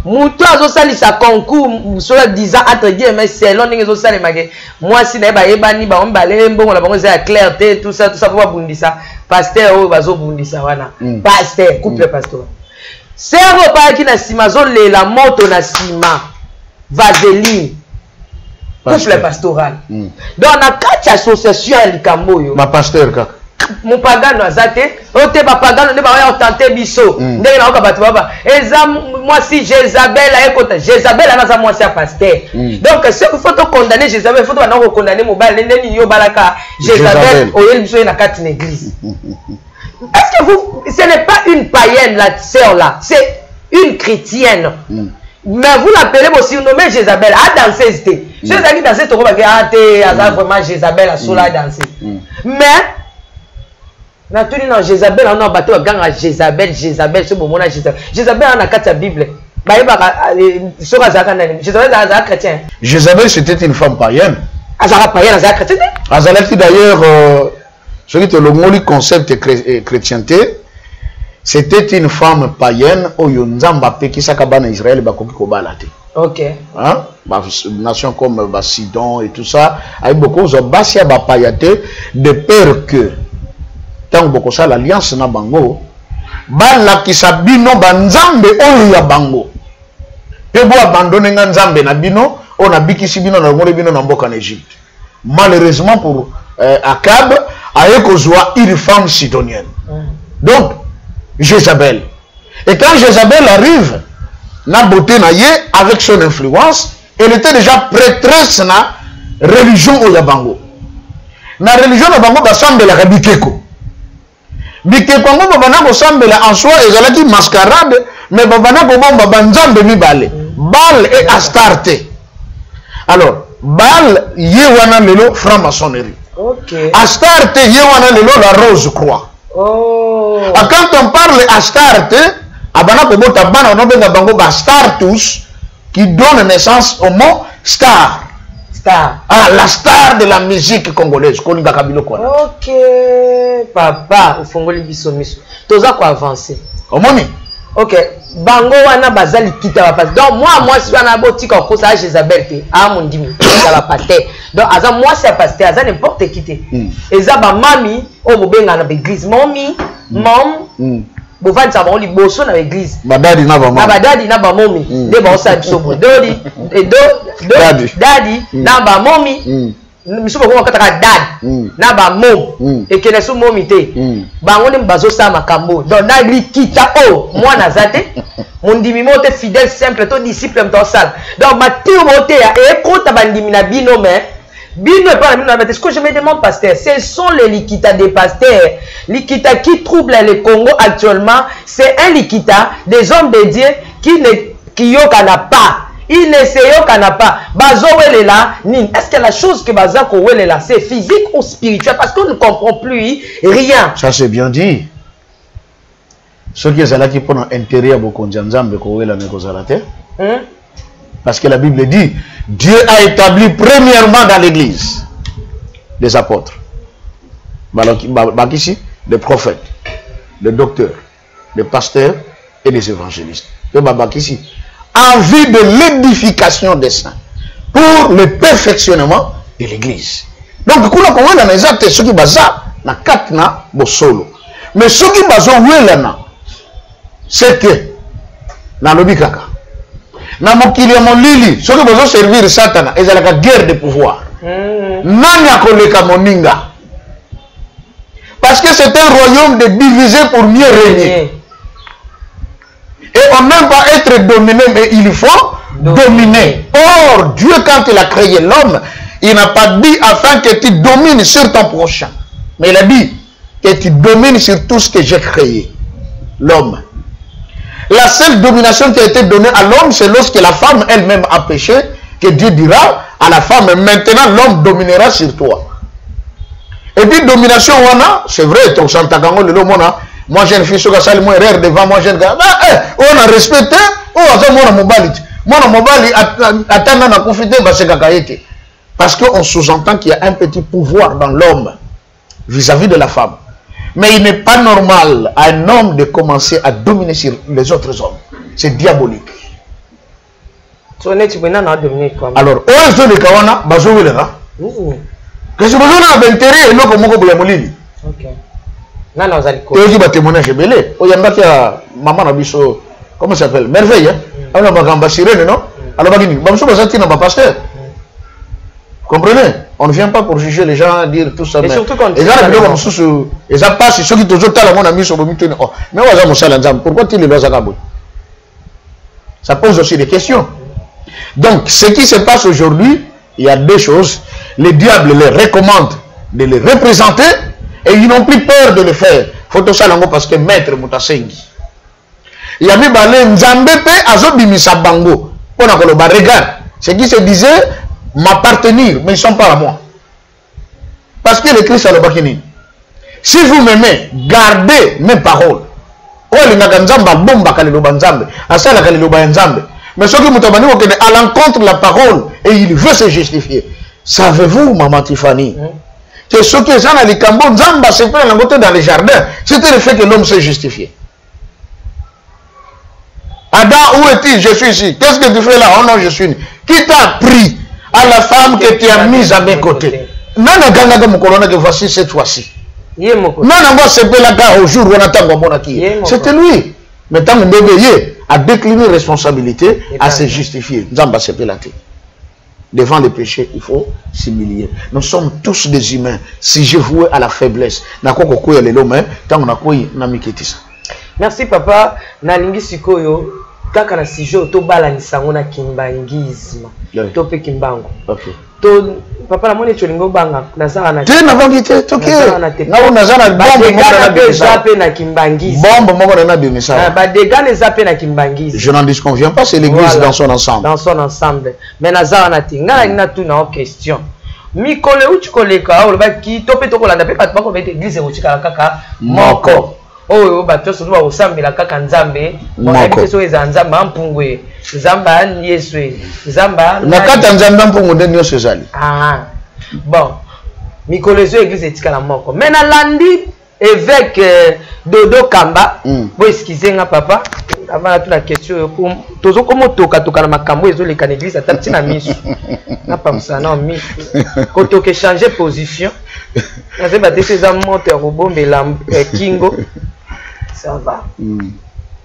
Speaker 2: Mutu azosalisa concours sola 10 ans entre guillemets selon ninge zosalemake mwasi na ye bayebani baombale mbongo na bango eza ya clarté tout ça po babundisa pasteur oyo bazobundisa wana. Pasteur couple pasteur. Servo payaki na nsima azolela moto na nsima vaseline. Couple pastoral. Donc, na kati association ya likambo yo.
Speaker 1: Ma pasteur kaka.
Speaker 2: Mon pagano azate, ote ba pagano ne ba ya tenter biso. Ndenge na oka batu baba. Eza moi si Jézabel a écouté. Jézabel ana za moi si pasteur. Donc ce qu'il faut condamner Jézabel, il faut pas condamner mobile ndeni yo balaka Jézabel oyeli biso na kati l'église. Est-ce que vous ce n'est pas une païenne la sœur là, c'est une chrétienne. Mais vous l'appelez aussi nommé Jézabel a dansé c'était. Je sais que danser toko ba te a vraiment Jézabel a sola danser. Mais na tuni na Jézabel on a bateau ganga Jézabel ce moment là Jézabel on a quatre Bible. Ba yeba soka zaka nani Jézabel za chrétien.
Speaker 1: Jézabel c'était une femme païenne.
Speaker 2: Azara païenne za chrétien.
Speaker 1: Azalaki d'ailleurs ce qui est le mot concept chrétienté. C'était une femme païenne au Nzamba qui s'akaba na Israël bakoki kobalate.
Speaker 2: OK.
Speaker 1: Hein? Nation comme Sidon et tout ça, avec beaucoup de basia païaté de peur que tant beaucoup ça l'alliance na bango, bala ki sabino banzambe oyo ya bango. Pe bo abandonner nzambe na bino, on a bikisi bino na ngole bino na mboka en Égypte. Malheureusement pour Akab, a kozwa une femme sidonienne. Donc Jézabel. Et quand Jézabel arrive, na beauté na ye, avec son influence, elle était déjà prêtresse na religion au Yabango. Na religion na bango basambe la bikeko. Bikeko ngo babana ko sambela en soi ezalaki mascarade, mais babana ko bomba banzambe mibale. Baal et Astarte. Alors, Baal ye wana lelo franc-maçonnerie.
Speaker 2: OK.
Speaker 1: Astarte ye wana lelo la rose croix.
Speaker 2: Oh.
Speaker 1: Quand on parle Astarte, abana ko bota bana on benga bango ba Startus qui donne naissance au mot star.
Speaker 2: Star.
Speaker 1: Ah, la star de la musique congolaise. Kolinga Kabilo Kona.
Speaker 2: OK. Papa, ufongoli biso miso. Toza ko avancer.
Speaker 1: Omoni.
Speaker 2: OK. Bango wana bazali kita ba passe. Donc moi si wana botika ko sa Jézabel te. Ah mon dimi. Ça va passer. Donc aza moi c'est pasteur, aza n'importe qui te. Eza ba mami o bobenga na église momi, mom. Bovani ça va li boso na église.
Speaker 1: Badadi na ba mami.
Speaker 2: Badadi na ba momi. De ba osa biso bo. Daddy na ba momi. Miso ko kataka dad na ba mom. Et que leso momi te. Bango ne bazo sa makambo. Donc na likita o moi na zate. Mon dimi mote fidèle simple to disciple mto sal. Donc ma tio mote ya e kota bandimi na bino mais bino pas la même. Ce que je me demande pasteur, ce sont les likita des pasteurs. Likita qui trouble le Congo actuellement, c'est un likita des hommes de Dieu qui yokana pas. Il ne sait yokana pas. Bazo welela ni. Est-ce que la chose que baza ko welela c'est physique ou spirituel parce qu'on ne comprend plus rien.
Speaker 1: Ça c'est bien dit. Ce qui est là qui pendant intérêt à beaucoup de nzambe ko wela ne ko zalate. Parce que la Bible dit Dieu a établi premièrement dans l'église les apôtres, les prophètes, les docteurs, les pasteurs et les évangélistes. En vue de l'édification des saints, pour le perfectionnement de l'église. Donc, ce qui baza na katna bosolo. Mais ce qui baza c'est que na lobi kaka na mokili ya molili soki bozo servir satana ezalaka guerre de pouvoir nani akoleka moninga parce que c'est un royaume de diviser pour mieux régner et on n'aime pas être dominé mais il faut dominer. Or Dieu quand il a créé l'homme il n'a pas dit afin que tu domines sur ton prochain mais il a dit que tu domines sur tout ce que j'ai créé l'homme. La seule domination qui a été donnée à l'homme, c'est lorsque la femme elle-même a péché, que Dieu dira à la femme, maintenant l'homme dominera sur toi. Et puis domination, c'est vrai, moi j'ai une fille sur la salle, moi erreur devant moi, j'ai une gars, on a respecté, parce qu'on sous-entend qu'il y a un petit pouvoir dans l'homme vis-à-vis de la femme. Mais il n'est pas normal à un homme de commencer à dominer sur les autres hommes. C'est diabolique. Alors, comment ça s'appelle? Merveille. Comprenez? On ne vient pas pour juger les gens, dire tout ça.
Speaker 2: Et surtout quand
Speaker 1: les gens ils passent, ceux qui te jouent à mon ami sur le mutune. Mais pourquoi tu les dois à ça pose aussi des questions. Donc, ce qui se passe aujourd'hui, il y a deux choses. Les diables les recommandent de les représenter et ils n'ont plus peur de le faire. Faut tout ça parce que maître Moutasengi. Il y a mis balé Nzambe pe azobimisa bango. Regarde, ce qui se disait m'appartenir, mais ils ne sont pas à moi. Parce que le Christ a le bakini. Si vous m'aimez, gardez mes paroles. Mais ce que Moutabani à l'encontre de la parole et il veut se justifier. Savez-vous, maman Tiffany, que ce que Jean Ali Kambo, Nzamba s'est fait dans les jardins, c'était le fait que l'homme s'est justifié. Adam, où es-tu? Je suis ici. Qu'est-ce que tu fais là? Oh non, je suis ici. Qui t'a pris à la femme que tu as mise à mes côtés? Nana ganga mon colonne que voici cette fois-ci. Nana moi c'est là au jour où on attend mon acquis. C'était lui. Mais tant que bébé a décliné responsabilité, à se justifier. Nzamba c'est là. Devant le péché, il faut s'humilier. Nous sommes tous des humains. Si je vouais à la faiblesse,
Speaker 2: merci papa. Nalingi sikoyo kaka na sijo to balanisa ngona kimbangisme. To pe kimbango.
Speaker 1: Okay.
Speaker 2: To papa na moni cholingo banga nazala na.
Speaker 1: Tena vangite toke. Na nazala bombe
Speaker 2: zape na kimbangisme.
Speaker 1: Bombe moko na bimisa.
Speaker 2: Ba dégane zape na kimbangisme.
Speaker 1: Je n'en disconviens pas, c'est l'église dans son ensemble.
Speaker 2: Dans son ensemble. Mais nazala na tinga na tu na question. Mikole uchikoleka o ba ki to pe to kolanda pe pat bako bete église utikala kaka moko. Oh, bato soto ba osambela kaka nzambe monabi so eza nzambe ampungwe nzamba yeswe nzamba
Speaker 1: nakata nzambe ampungu nde nyonso ezali
Speaker 2: bon mikolo ezo église etikala moko mais nalandi évêque Dodo Kamba bo excusez nga papa avant toute la question tozo komo toka na makambo ezoleka na église atati na miso na pamsa na miso koto ke changer position na zeba te ces moteur obombela kingo. Ça va.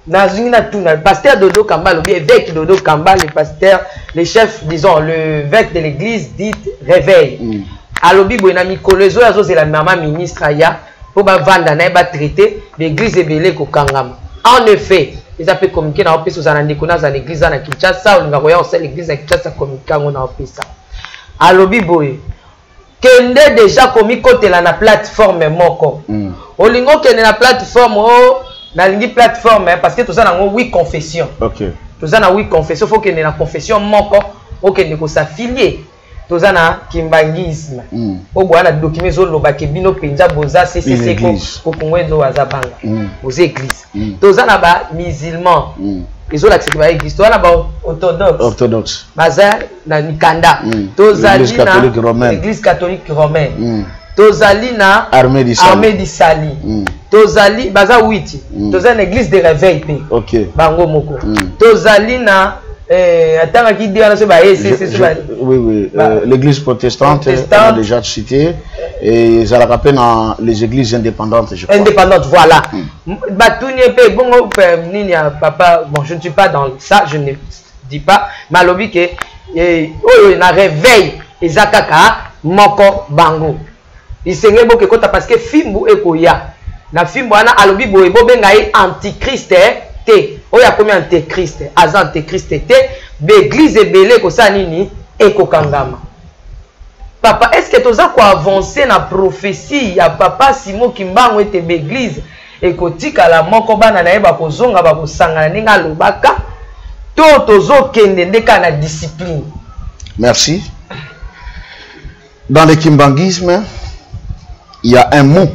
Speaker 2: Le pasteur Dodo Kamba, l'évêque Dodo Kamba, le pasteur, le chef, disons, l'évêque de l'église dit réveil. Alobi Boenami Kolezo, c'est la maman ministre Aya, pour vendre, n'a traité l'église est belée au Kangam. En effet, ils ont fait communiquer dans l'église à Kinshasa, ou l'église à Kinshasa communiquer dans ça. Alobi Boe. Kende déjà commis côté la plateforme moko. Olingo kende na plateforme na lingi plateforme parce que tout ça na oui confession. OK. Tout ça na oui confession faut kende na confession moko okende ko s'affilier. Tout ça na kimbangisme. O bwana document zo lobake bino penza boza CCC ko kongwezo azabanga. Aux églises. Tout ça na ba musulman. Ils ont accepté la église. Toi là-bas orthodoxe. Baza na Mikanda. Tozali na l'église catholique romaine. Tozali na armée du Sali. Tozali baza 8. Tozali na église de réveil pe. OK. Bango moko. Tozali na attends qui dit on a ce
Speaker 1: oui, l'église protestante, on a déjà cité, et ça la rappelle dans les églises indépendantes, je crois.
Speaker 2: Indépendantes, voilà. Papa, bon, je ne suis pas dans ça, je ne dis pas, mais que il a réveil, Ezakaka, Moko Bango. Il s'est dit que parce que Fimbu et Koya, na Fimbu ana alobi boye bobengai antichrist te. Oya komi antichrist, azan antichrist te. L'église est belée ko sa nini eko kangama. Papa, est-ce que tu as quoi avancer na prophétie ya papa Simon Kimbango ete l'église eko tika la moko bana na yeba ko zonga ba ko sangana ninga lobaka to tozo kende ndeka na discipline.
Speaker 1: Merci. Dans le kimbangisme, il y a un mot.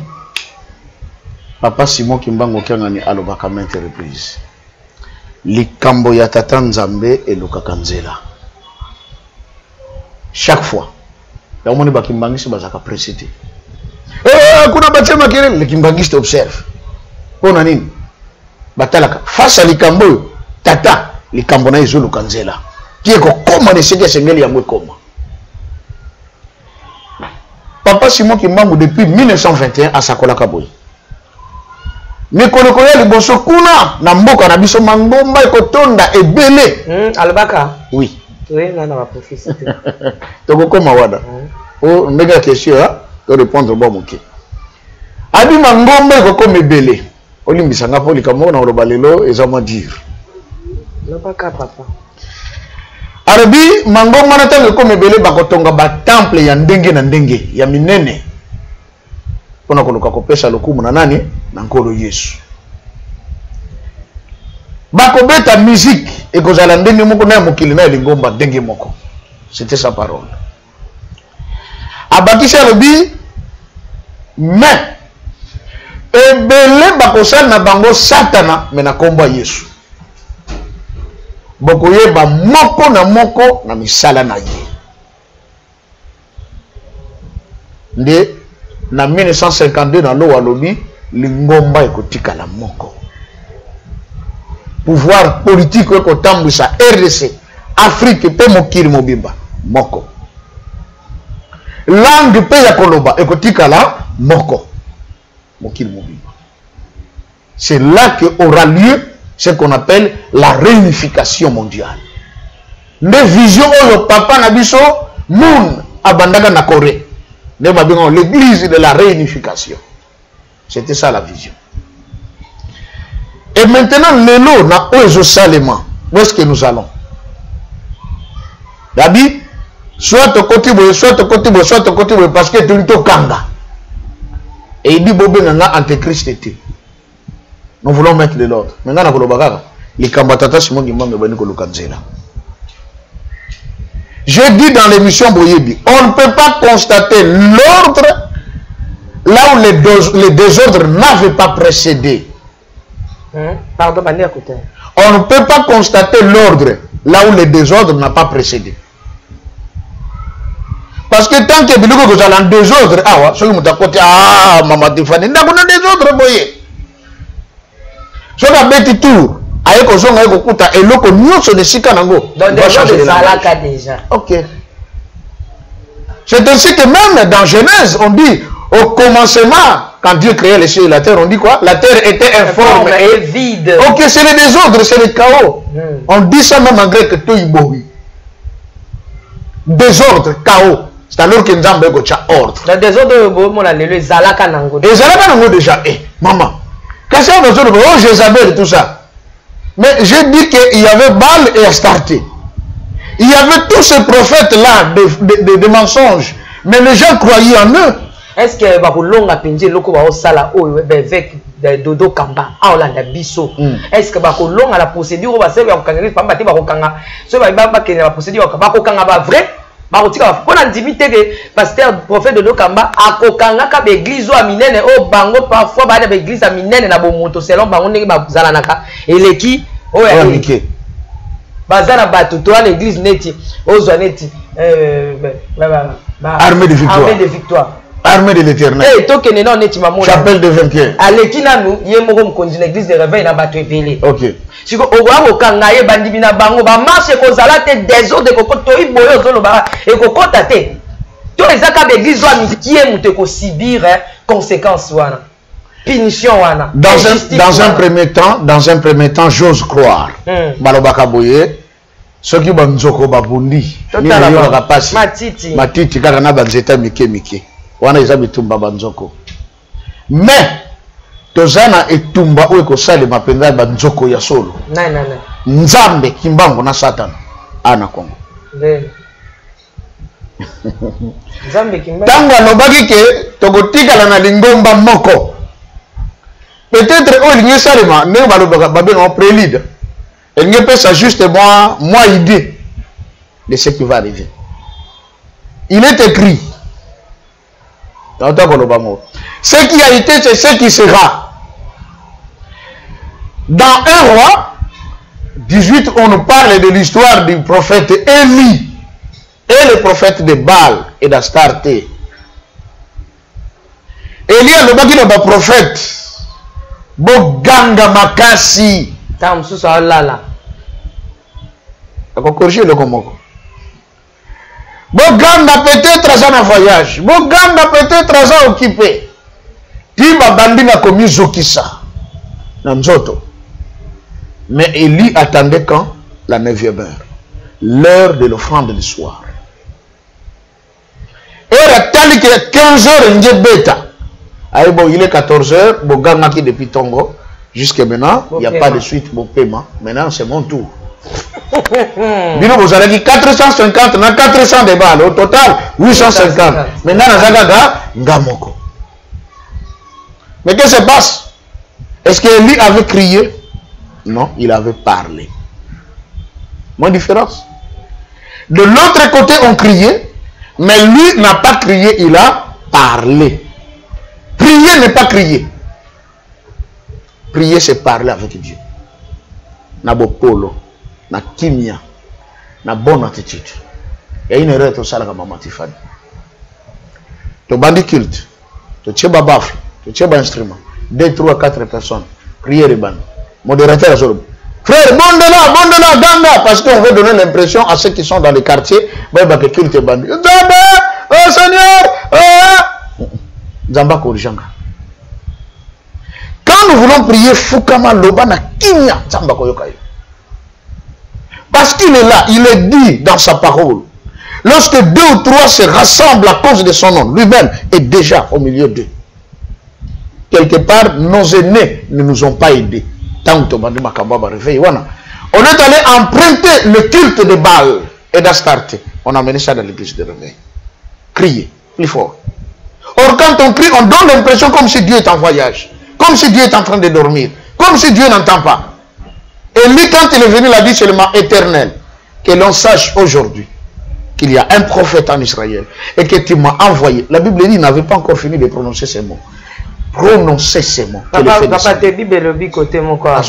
Speaker 1: Papa Simon Kimbango Kangani alobaka maintes reprises. Likambo ya tata Nzambe et Lukakanzela. Chaque fois. Il y a un kimbangiste qui a précédé. Kuna batema kile le kimbangiste observe. Pona nini? Batalaka face à likambo tata likambo na izo Lukanzela. Qui est comme ne sege sengeli ya mwe koma. Papa Simon Kimbangu depuis 1921 à Sakola Kaboy. Mikolo koya liboso kuna na mboka na biso mangomba ekotonda ebele.
Speaker 2: Albaka.
Speaker 1: Oui.
Speaker 2: Oui, na na prophétie.
Speaker 1: Toko koma wada. Oh, mega question to répondre bon moké. Abi mangomba ekokoma ebele. Olimbisa ngapo likambo na olobalelo ezama dire.
Speaker 2: Albaka papa.
Speaker 1: Arabi mangomba na tango ekoma ebele bakotonga ba temple ya ndenge na ndenge ya minene. Pona koluka kopesa lokumu na nani na nkolo Yesu. Bakobeta musique ekozala ndenge moko na mokili na lingomba ndenge moko. C'était sa parole. Abakisha lobi mais ebele bakosala na bango satana me na komba Yesu. Bokoyeba moko na misala na ye. Nde na 1952 dans l'eau alobi lingomba ekotika la moko. Pouvoir politique ekotambwisa RDC Afrique pe mokili mobimba moko. Langue pe ya koloba ekotika la moko mokili mobimba. C'est là que aura lieu ce qu'on appelle la réunification mondiale. Les visions oyo papa na biso moun abandaka na Corée. L'église de la réunification. C'était ça la vision. Et maintenant, l'élo na oezo salema. Où est-ce que nous allons? Dabi, soit au côté boye, soit au côté boye, soit au côté boye, parce que tu es kanga. Et il dit Bobé nanga antéchrist était. Nous voulons mettre de l'ordre. Maintenant, na kolobaka, les kambatata Simon Kimbango bani ko Lukanzela. Je dis dans l'émission Boyebi, on ne peut pas constater l'ordre là où les désordres n'avaient pas précédé.
Speaker 2: Pardon, écoutez.
Speaker 1: On ne peut pas constater l'ordre là où les désordres n'ont pas précédé. Parce que tant que vous allez en désordre, maman Tiffany, vous avez désordre, boye. Si vous avez un tour, et l'autre nous de Sikanango.
Speaker 2: Donc déjà.
Speaker 1: Ok. C'est ainsi que même dans Genèse, on dit au commencement, quand Dieu créait les cieux et la terre, on dit quoi? La terre était informe
Speaker 2: et vide.
Speaker 1: Ok, c'est le désordre, c'est le chaos. On dit ça même en grec, toiboui. Désordre, chaos. C'est alors que nous avons ordre.
Speaker 2: Le désordre, les Zalakanango.
Speaker 1: Les Zalakanango déjà, maman. Quand c'est un désordre, oh Jézabel, tout ça. Mais j'ai dit qu'il y avait Baal et Astarté. Il y avait tous ces prophètes-là de mensonges. Mais les gens croyaient en eux.
Speaker 2: Est-ce que Bakulonga Pinji Loko Sala avec Dodo Kamba, Aolanda Bisso? Est-ce que Bakulonga la procédure va servir au Kangari Pambati Bakokanga? Ce va être la procédure Bakokanga va vrai? Bakotika on a invité que pasteur prophète Dodo Kamba a Kokanga ka l'église ou minene au bango parfois ba de l'église a minene na bomoto selon bango ndenge bazalanaka eleki o ya
Speaker 1: Miké
Speaker 2: bazana bato to l'église neti ozwa neti
Speaker 1: armée de victoire.
Speaker 2: Armée de victoire.
Speaker 1: Armée de l'Éternel.
Speaker 2: Eh, toke nena on est maman.
Speaker 1: Chapelle de vainqueur.
Speaker 2: Aleki nanu ye moko mkonzi na église de réveil na bato ebele.
Speaker 1: Ok.
Speaker 2: Siko owa okanga ye bandi bina bango ba marche kozala te désordre kokota to iboyo zolo ba e kokota te. To ezaka ba église wa mikie muté ko subir conséquences wana. Punition wana.
Speaker 1: Dans un premier temps, j'ose croire. Balobaka boye soki banzoko babundi ni yo ka pasi. Matiti kaka na banzeta mike. Wana eza bitumba banzoko. Mais tozana etumba oyo ko sale mapenza banzoko ya solo.
Speaker 2: Na.
Speaker 1: Nzambe kimbango na Satan ana Kongo.
Speaker 2: Nzambe kimbango.
Speaker 1: Tango alobaki ke tokotikala na lingomba moko. Peut-être au ligne salema ne balobaka babena en prélude. Elle ne peut ça juste moi idée de ce qui va arriver. Il est écrit. Ce qui a été, c'est ce qui sera. Dans 1 roi 18, on nous parle de l'histoire du prophète Élie et le prophète de Baal et d'Astarté. Élie a le prophète. Boganga makasi.
Speaker 2: Tam susa lala.
Speaker 1: Ako corriger le komoko. Boganga peut-être à un voyage. Boganga peut-être à un occupé. Timba bandina komi zokisa. Nanzoto. Mais Élie attendait quand? La 9e heure. L'heure de l'offrande du soir. Et la tali que 15 heures n'était bêta. Aïe bon, il est 14 heures. Boganga qui depuis Tongo. Jusqu'à maintenant, il n'y a pas de suite pour paiement. Maintenant, c'est mon tour. Bino, vous avez dit 450, on a 400 de balles. Au total, 850. Maintenant, on a Ngamoko. Mais qu'est-ce qui se passe? Est-ce qu'Élie avait crié? Non, il avait parlé. Moins différence. De l'autre côté, on criait, mais lui n'a pas crié, il a parlé. Prier n'est pas crier. Prier, c'est parler avec Dieu. Na bopolo, na kimia, na bonne attitude. Il y a une erreur tout ça là comme maman Tiffany. Tu bandi culte, tu tcheba bafle, tu tcheba instrument, 2, 3, 4 personnes. Prier les bandes. Modérateur Zorob. Frère, bon de là, ganga, parce qu'on veut donner l'impression à ceux qui sont dans les quartiers, que culte est bandi. Oh Seigneur, Zamba Korijanga. Quand nous voulons prier, Fukama Lobana Kinya Zamba Koyokayo. Parce qu'il est là, il est dit dans sa parole. Lorsque 2 ou 3 se rassemblent à cause de son nom, lui-même est déjà au milieu d'eux. Quelque part, nos aînés ne nous ont pas aidés. On est allé emprunter le culte de Baal et d'Astarté. On a amené ça dans l'église de réveil. Crier, plus fort. Or, quand on crie, on donne l'impression comme si Dieu est en voyage. Comme si Dieu est en train de dormir. Comme si Dieu n'entend pas. Et lui, quand il est venu, il a dit seulement éternel. Que l'on sache aujourd'hui qu'il y a un prophète en Israël et que tu m'as envoyé. La Bible dit qu'il n'avait pas encore fini de prononcer ces mots. Prononcer ces mots.
Speaker 2: Papa, te Bible le côté mon corps.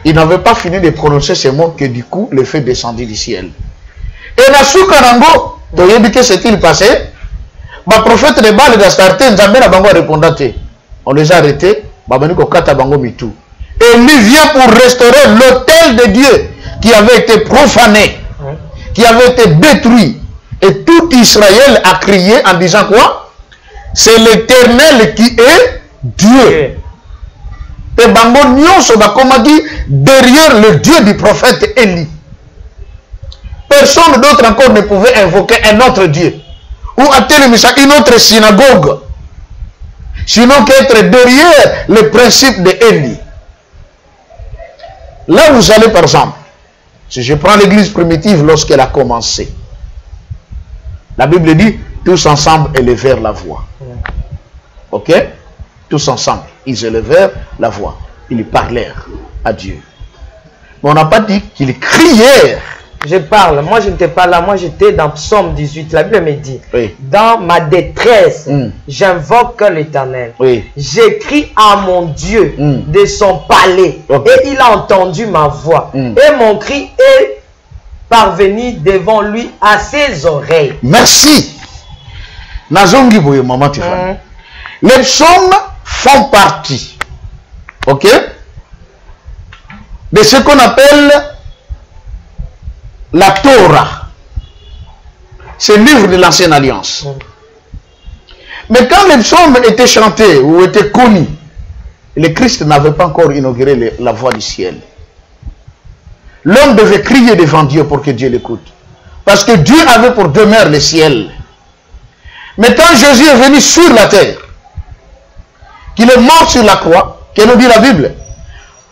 Speaker 1: Il n'avait pas fini de prononcer ces mots que du coup, le feu descendit du ciel. Et la soukarango, tu as dit que s'est-il passé? Ma prophète de Baal et d'Astarté, on les a arrêtés. Et lui vient pour restaurer l'autel de Dieu qui avait été profané, qui avait été détruit. Et tout Israël a crié en disant quoi? C'est l'Éternel qui est Dieu. Et Bango Nyonso comme dit derrière le Dieu du prophète Élie. Personne d'autre encore ne pouvait invoquer un autre Dieu. Ou atteindre une autre synagogue. Sinon qu'être derrière le principe de Élie. Là vous allez par exemple, si je prends l'église primitive lorsqu'elle a commencé, la Bible dit, tous ensemble élevèrent la voix. Ok? Tous ensemble, ils élevèrent la voix. Ils parlèrent à Dieu. Mais on n'a pas dit qu'ils crièrent.
Speaker 2: Je parle, moi je n'étais pas là, moi j'étais dans Psaume 18, la Bible me dit, oui. Dans ma détresse, j'invoque l'Éternel. Oui. J'écris à mon Dieu de son palais, et il a entendu ma voix, et mon cri est parvenir devant lui à ses oreilles.
Speaker 1: Merci. Nazongi boye maman Tiffany. Les psaumes font partie, ok, de ce qu'on appelle la Torah. C'est le livre de l'Ancienne Alliance. Mais quand les psaumes étaient chantés ou étaient connus, le Christ n'avait pas encore inauguré la voix du ciel. L'homme devait crier devant Dieu pour que Dieu l'écoute. Parce que Dieu avait pour demeure le ciel. Mais quand Jésus est venu sur la terre, qu'il est mort sur la croix, que nous dit la Bible,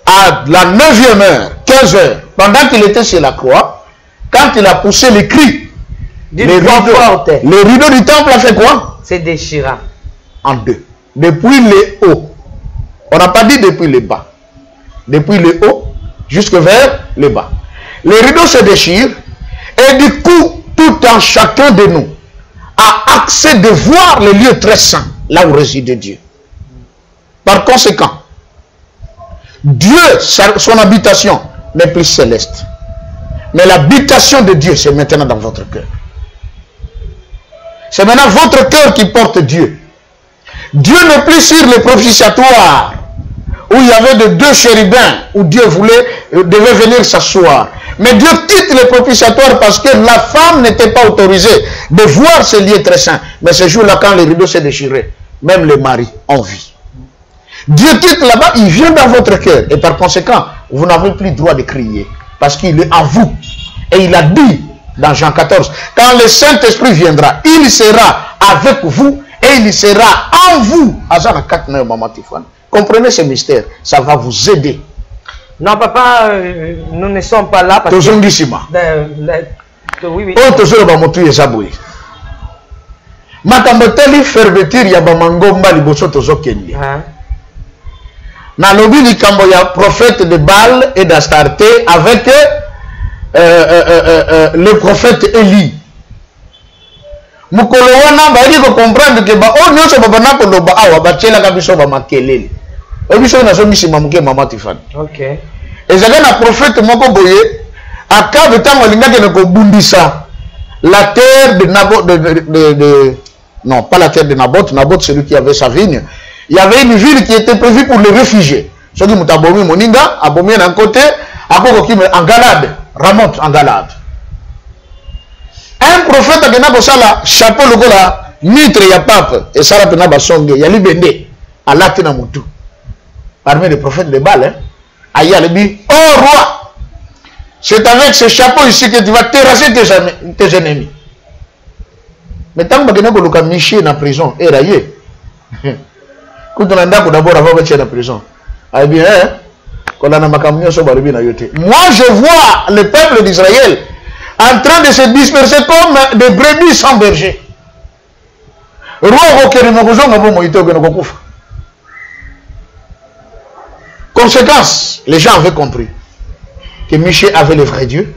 Speaker 1: à la 9e heure, 15 heures, pendant qu'il était sur la croix, quand il a poussé les cris, le rideau du temple a fait quoi?
Speaker 2: C'est déchirant.
Speaker 1: En deux. Depuis le haut. On n'a pas dit depuis le bas. Depuis le haut jusque vers le bas. Le rideau se déchire et du coup, tout un chacun de nous a accès de voir le lieu très saint, là où réside Dieu. Par conséquent, Dieu, son habitation n'est plus céleste. Mais l'habitation de Dieu, c'est maintenant dans votre cœur. C'est maintenant votre cœur qui porte Dieu. Dieu n'est plus sur le propitiatoire où il y avait de deux chérubins où Dieu devait venir s'asseoir. Mais Dieu quitte le propitiatoire parce que la femme n'était pas autorisée de voir ce lieu très saint. Mais ce jour-là, quand les rideaux s'est déchiré, même les maris ont vu. Dieu quitte là-bas, il vient dans votre cœur. Et par conséquent, vous n'avez plus le droit de crier. Parce qu'il est en vous. Et il a dit dans Jean 14, quand le Saint-Esprit viendra, il sera avec vous et il sera en vous. Comprenez ce mystère, ça va vous aider.
Speaker 2: Non, papa, nous ne sommes pas là parce que... Oui, oui.
Speaker 1: Makamoteli fermeture ya bamangomba liboso tozokende. Na lobi likambo ya prophète de Baal et d'Astarté avec le prophète Élie. Mukolo wana ba yiko comprendre que ba o nyonso baba na koloba awa batiela ka biso ba makelele. Obiso na so misima muke mama Tiffany.
Speaker 2: OK.
Speaker 1: Ezaka na prophète moko boye akabe tango lingaki na ko bundisa la terre de Naboth non, pas la terre de Naboth, Naboth celui qui avait sa vigne. Il y avait une ville qui était prévue pour les réfugiés. Ceux qui m'ont abomi moninga, abomi d'un côté, en Galade, Ramoth en Galade. Un prophète a gagné la chapeau le gola, mitre ya pape, et ça a basonge, ya libende, à l'atina moutou. Parmi les prophètes de Baal, Aya le dit, oh roi, c'est avec ce chapeau ici que tu vas terrasser tes ennemis. Mais tant que tu as Miché dans la prison, et raillé. Quand on a d'abord avant de la prison, moi je vois le peuple d'Israël en train de se disperser comme des brebis sans berger. Conséquence, les gens avaient compris que Miché avait le vrai Dieu,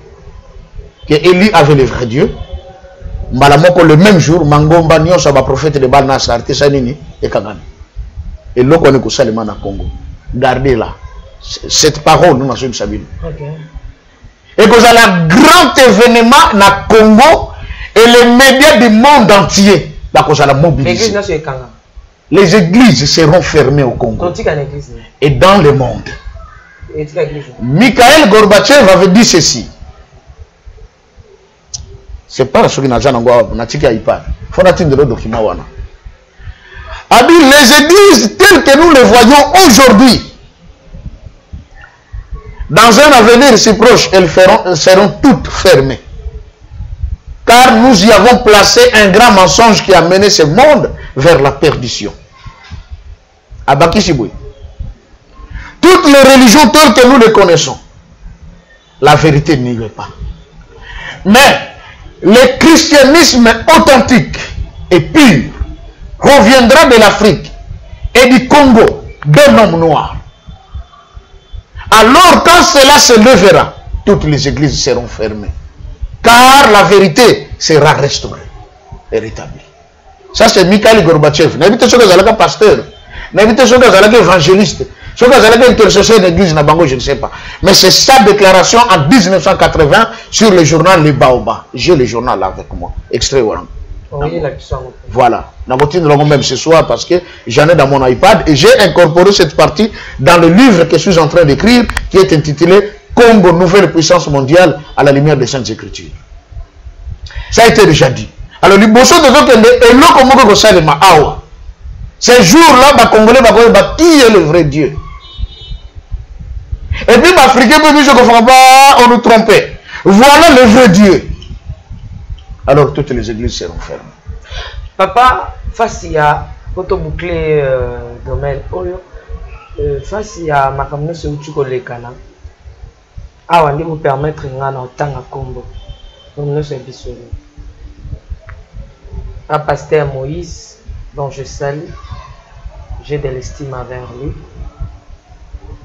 Speaker 1: que Élie avait le vrai Dieu. Le même jour, Mangomba Nyonso va prophète de Baal Nassar, Tessanini et Kagani. Et l'eau qu'on est Salima na Congo. Gardez là. Cette parole, nous n'avons pas. Et que ça un grand événement na Congo et les médias du monde entier. Là, que ça la mobilisé. Les églises seront fermées au Congo. Et dans le monde. Mikhail Gorbatchev avait dit ceci. C'est pas ce qui n'a jamais été iPad. Il faut attendre le document. A dit les églises telles que nous les voyons aujourd'hui, dans un avenir si proche, elles seront toutes fermées. Car nous y avons placé un grand mensonge qui a mené ce monde vers la perdition. Abakishiboui. Toutes les religions telles que nous les connaissons, la vérité n'y est pas. Mais le christianisme authentique et pur reviendra de l'Afrique et du Congo d'un homme noir. Alors quand cela se lèvera, toutes les églises seront fermées. Car la vérité sera restaurée et rétablie. Ça c'est Mikhail Gorbatchev. N'invitez pas que pasteur. N'invitez pas que évangéliste. Ce que vous allez intercesser une église na bango, je ne sais pas. Mais c'est sa déclaration en 1980 sur le journal Le Baobab. J'ai le journal là avec moi. Extrait voilà. Voilà. Même ce soir parce que j'en ai dans mon iPad et j'ai incorporé cette partie dans le livre que je suis en train d'écrire qui est intitulé Congo, nouvelle puissance mondiale à la lumière des Saintes Écritures. Ça a été déjà dit. Alors, les bossons de l'autre, et l'autre, comment on sait les Awa. Ces jours-là, les Congolais, qui est le vrai Dieu? Et puis, les Africains, on nous trompait. Voilà le vrai Dieu. Alors, toutes les églises seront fermées.
Speaker 2: Papa, face à votre boucler domaine, face à ma caméra, c'est où tu connais le canal. Ah, on va vous permettre de faire temps à Combo. Donc, c'est bisous. À Pasteur Moïse, dont je salue, j'ai de l'estime envers lui.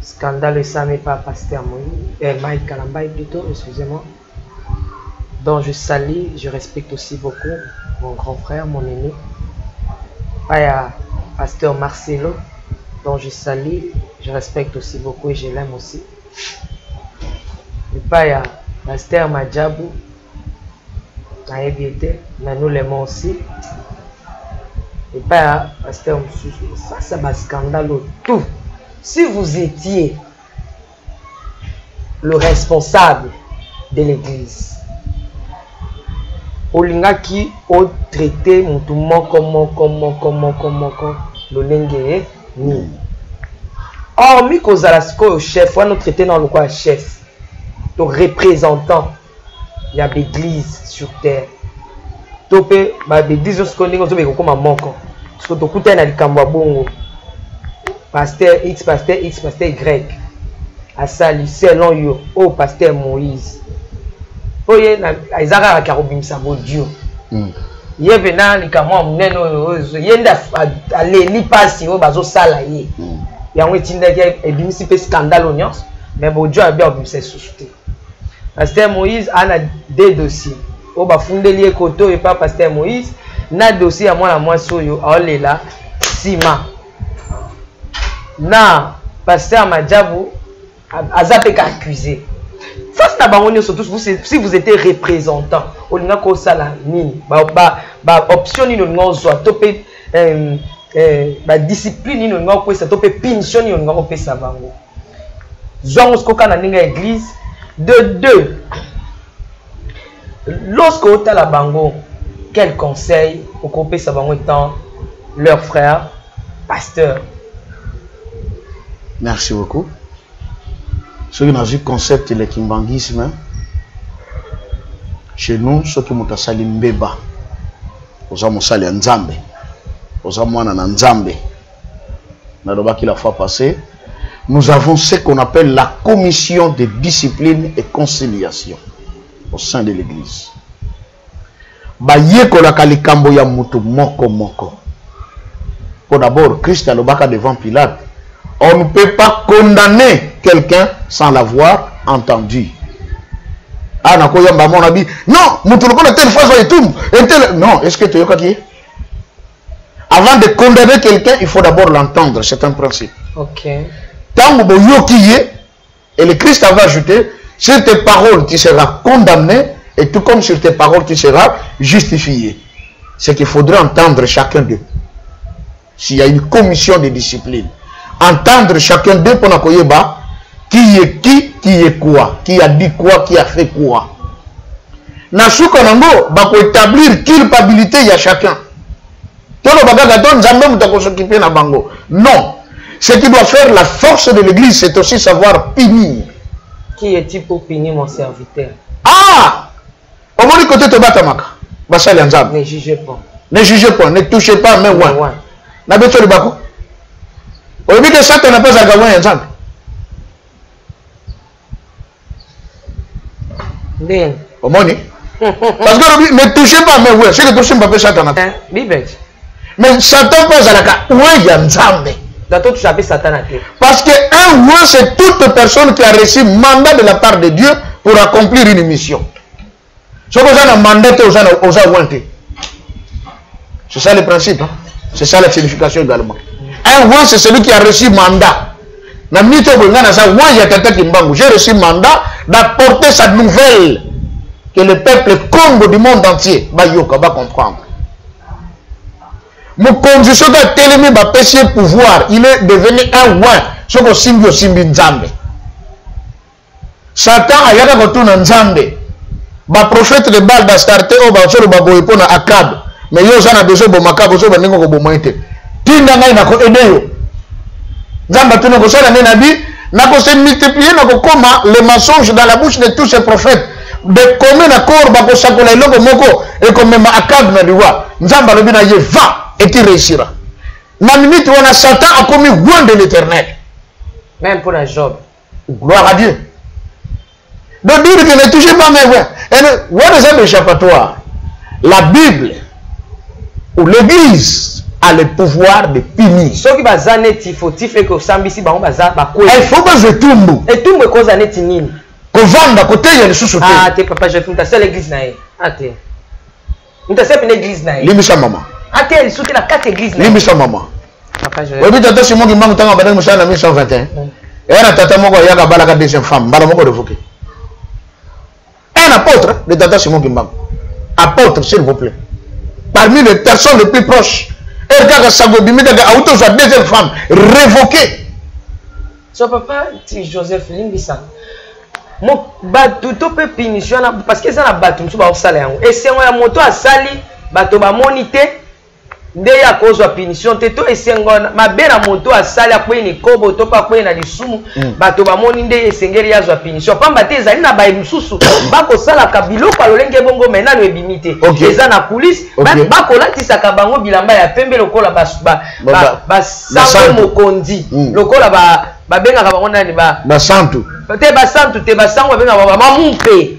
Speaker 2: Scandale ça n'est pas Pasteur Moïse, Mike Kalambay plutôt, excusez-moi. Dont je salue, je respecte aussi beaucoup mon grand frère, mon aîné. Il y a Pasteur Marcelo, dont je salue, je respecte aussi beaucoup et je l'aime aussi. Et puis il y a Pasteur Madjabou, mais nous l'aimons aussi. Et pas Pasteur ça c'est un scandale tout. Si vous étiez le responsable de l'église, Olinga qui a traité mon comment le lingue ni. Or, mi kozalasko chef, on nous traité dans le quoi chef, le représentant. Il y a l'église sur terre. Topé, l'église ce qu'on dit comme un manquant. Parce que tout le temps il bongo. Pasteur X, pasteur Y. À ça, selon yo, oh pasteur Moïse. Oh yé na Isaac a karobim sa bon Dieu. Yé vena li kamwa muneno yenda ali pasi o bazo sala yé. Ya wetinda ke ebimisi pe scandale nyos, mais bon Dieu a bien obimse souté. Pasteur Moïse a des dossiers. Au bas fondé lié koto et pas Pasteur Moïse. Na dossier à moi soyo a là Sima. Na Pasteur Madjabou a zappé accusé. Face à Baronio surtout si vous étiez représentant, on a quoi ça là ni option ni non soit topé discipline ni non quoi ça topé pinchon ni non quoi ça bango. Jean Skoka na ninga église. De deux, lorsque vous avez la bango, quel conseil pour couper sa bango étant leur frère, pasteur?
Speaker 1: Merci beaucoup. Ce qui n'a pas concept de kimbangisme, chez nous, ceux qui ont sali mbeba, aux hommes sali nzambe, aux hommes nzambe, n'a la fois passée. Nous avons ce qu'on appelle la commission de discipline et conciliation au sein de l'église. Pour d'abord, Christ a le baka devant Pilate. On ne peut pas condamner quelqu'un sans l'avoir entendu. Non, non, est-ce que tu es qui? Avant de condamner quelqu'un, il faut d'abord l'entendre. C'est un principe.
Speaker 2: Ok.
Speaker 1: Tant que et le Christ avait ajouté, sur tes paroles tu seras condamné et tout comme sur tes paroles tu seras justifié. C'est qu'il faudrait entendre chacun d'eux. S'il y a une commission de discipline, entendre chacun d'eux pour nakoyeba qui est quoi, qui a dit quoi, qui a fait quoi. Nasuka nango bako établir culpabilité il y a chacun. Tono bagaga don zambe mutako s'occuper na bango. Non. Ce qui doit faire la force de l'église, c'est aussi savoir punir.
Speaker 2: Qui est-il pour punir mon serviteur?
Speaker 1: Ah! Au moins, côté de Batamaka.
Speaker 2: Ne jugez pas.
Speaker 1: Ne jugez pas, ne touchez pas, mais ouais. N'abêtez le bako. Au lieu de ça, tu n'as pas à gagner un sang. Au moins, parce que ne touchez pas, mais ouais. Si tu touches pas, Satan. Mais Satan passe à la carte. Ouais, il y a un sang. Parce que un roi, c'est toute personne qui a reçu mandat de la part de Dieu pour accomplir une mission. Ce que vous avez mandaté aux gens. C'est ça le principe. Hein? C'est ça la signification également. Un roi, c'est celui qui a reçu mandat. Na mito bongana sa waya tata Kimbangu, j'ai reçu mandat d'apporter sa nouvelle que le peuple Congo du monde entier va yoka va comprendre. Mon condition de télémi va pêcher pouvoir, il est devenu un ouin, ce qu'on simbi au simbi nzambe. Satan a yaka kotuna nzambe. Ba prophète de Baal d'Astarte o ba solo ba boy pona Akab. Mais yo sana beso bo makabo so ba ningo ko bo moite. Tinda ngai na ko edeyo. Nzamba tuna ko sala na bi na ko se multiplier na ko koma les mensonges dans la bouche de tous ces prophètes. De combien d'accord ba ko sakola iloko moko et comme même Akab na liwa. Nzamba lobi na ye va et tu réussiras. Na minute wana Satan a commis loin de l'Éternel.
Speaker 2: Même pour un Job.
Speaker 1: Gloire à Dieu. Donc dire que ne touchez pas mes voix. What is that échappatoire? La Bible ou l'Église a le pouvoir de punir.
Speaker 2: Ceux qui bazane il faut que sambisi ba baza ba ko.
Speaker 1: Il faut pas je tombe.
Speaker 2: Et tout me cause aneti nini?
Speaker 1: Ko vanda côté il y a le sous-souté.
Speaker 2: Ah t'es papa je fais c'est l'église naé. Ah t'es. Nta c'est une église naé.
Speaker 1: Limisa maman.
Speaker 2: Ah t'es il soutient la 4 églises naé.
Speaker 1: Limisa maman.
Speaker 2: Papa je.
Speaker 1: Oui tata Simon qui manque tant ba dans 1921. Et na tata moko ya ka bala ka deuxième femme, bala moko revoqué. Un apôtre de Tata Simon Kimbangu. Apôtre, s'il vous plaît. Parmi les personnes les plus proches. Et regarde Sagobimi, auto sa deuxième femme, révoquée.
Speaker 2: So papa, ti Joseph Limbisa. Mo batu to pe punition parce que ça na batu so ba osala yango. Et c'est ya moto asali bato ba monité nde ya kozwa punition te to esengo mabe na moto asali akwe ni kobo to pa kwe na lisumu bato ba moni nde esengeri ya zwa punition pamba te ezali na ba mususu bako sala ka biloko alolenge bongo mena no ebimite eza na police bako latisa ka bango bilamba ya pembe lokola ba sango mokondi lokola ba benga ka bango nani ba
Speaker 1: santu
Speaker 2: te basantu te basango benga ba mumpe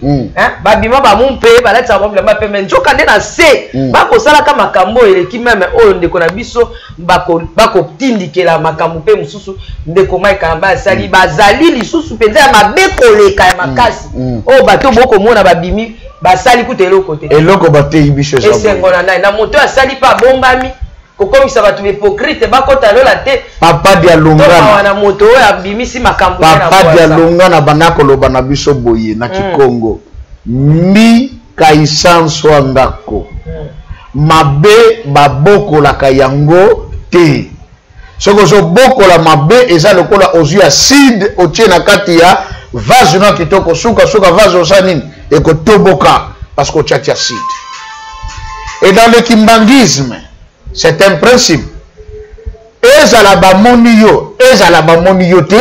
Speaker 2: ba bima ba mumpe ba latisa ba bilamba pembe njoka nde na se bako sala ka makambo eleki meme oyo ndeko na biso bako tindikela makambo pe mususu ndeko mai kamba sali bazali lisusu penza ya mabe koleka ya makasi o bato boko mona babimi basali kutelo kote
Speaker 1: eloko batei biso
Speaker 2: za esengo na moto asali pa bombami kokomisa bato hypocrite bakota lola te
Speaker 1: papa dia longana
Speaker 2: wana moto oyo abimisi makambo
Speaker 1: papa dia longana banako loba na biso boye na Kikongo mi kaisanswa ndako mabe babokolaka yango te soko zo bokola mabe eza lokola ozu acide otie na kati ya vase na kitoko suka vase osanini ekotoboka parce que otia acide. Et dans le kimbangisme c'est un principe ezala bamoni yo te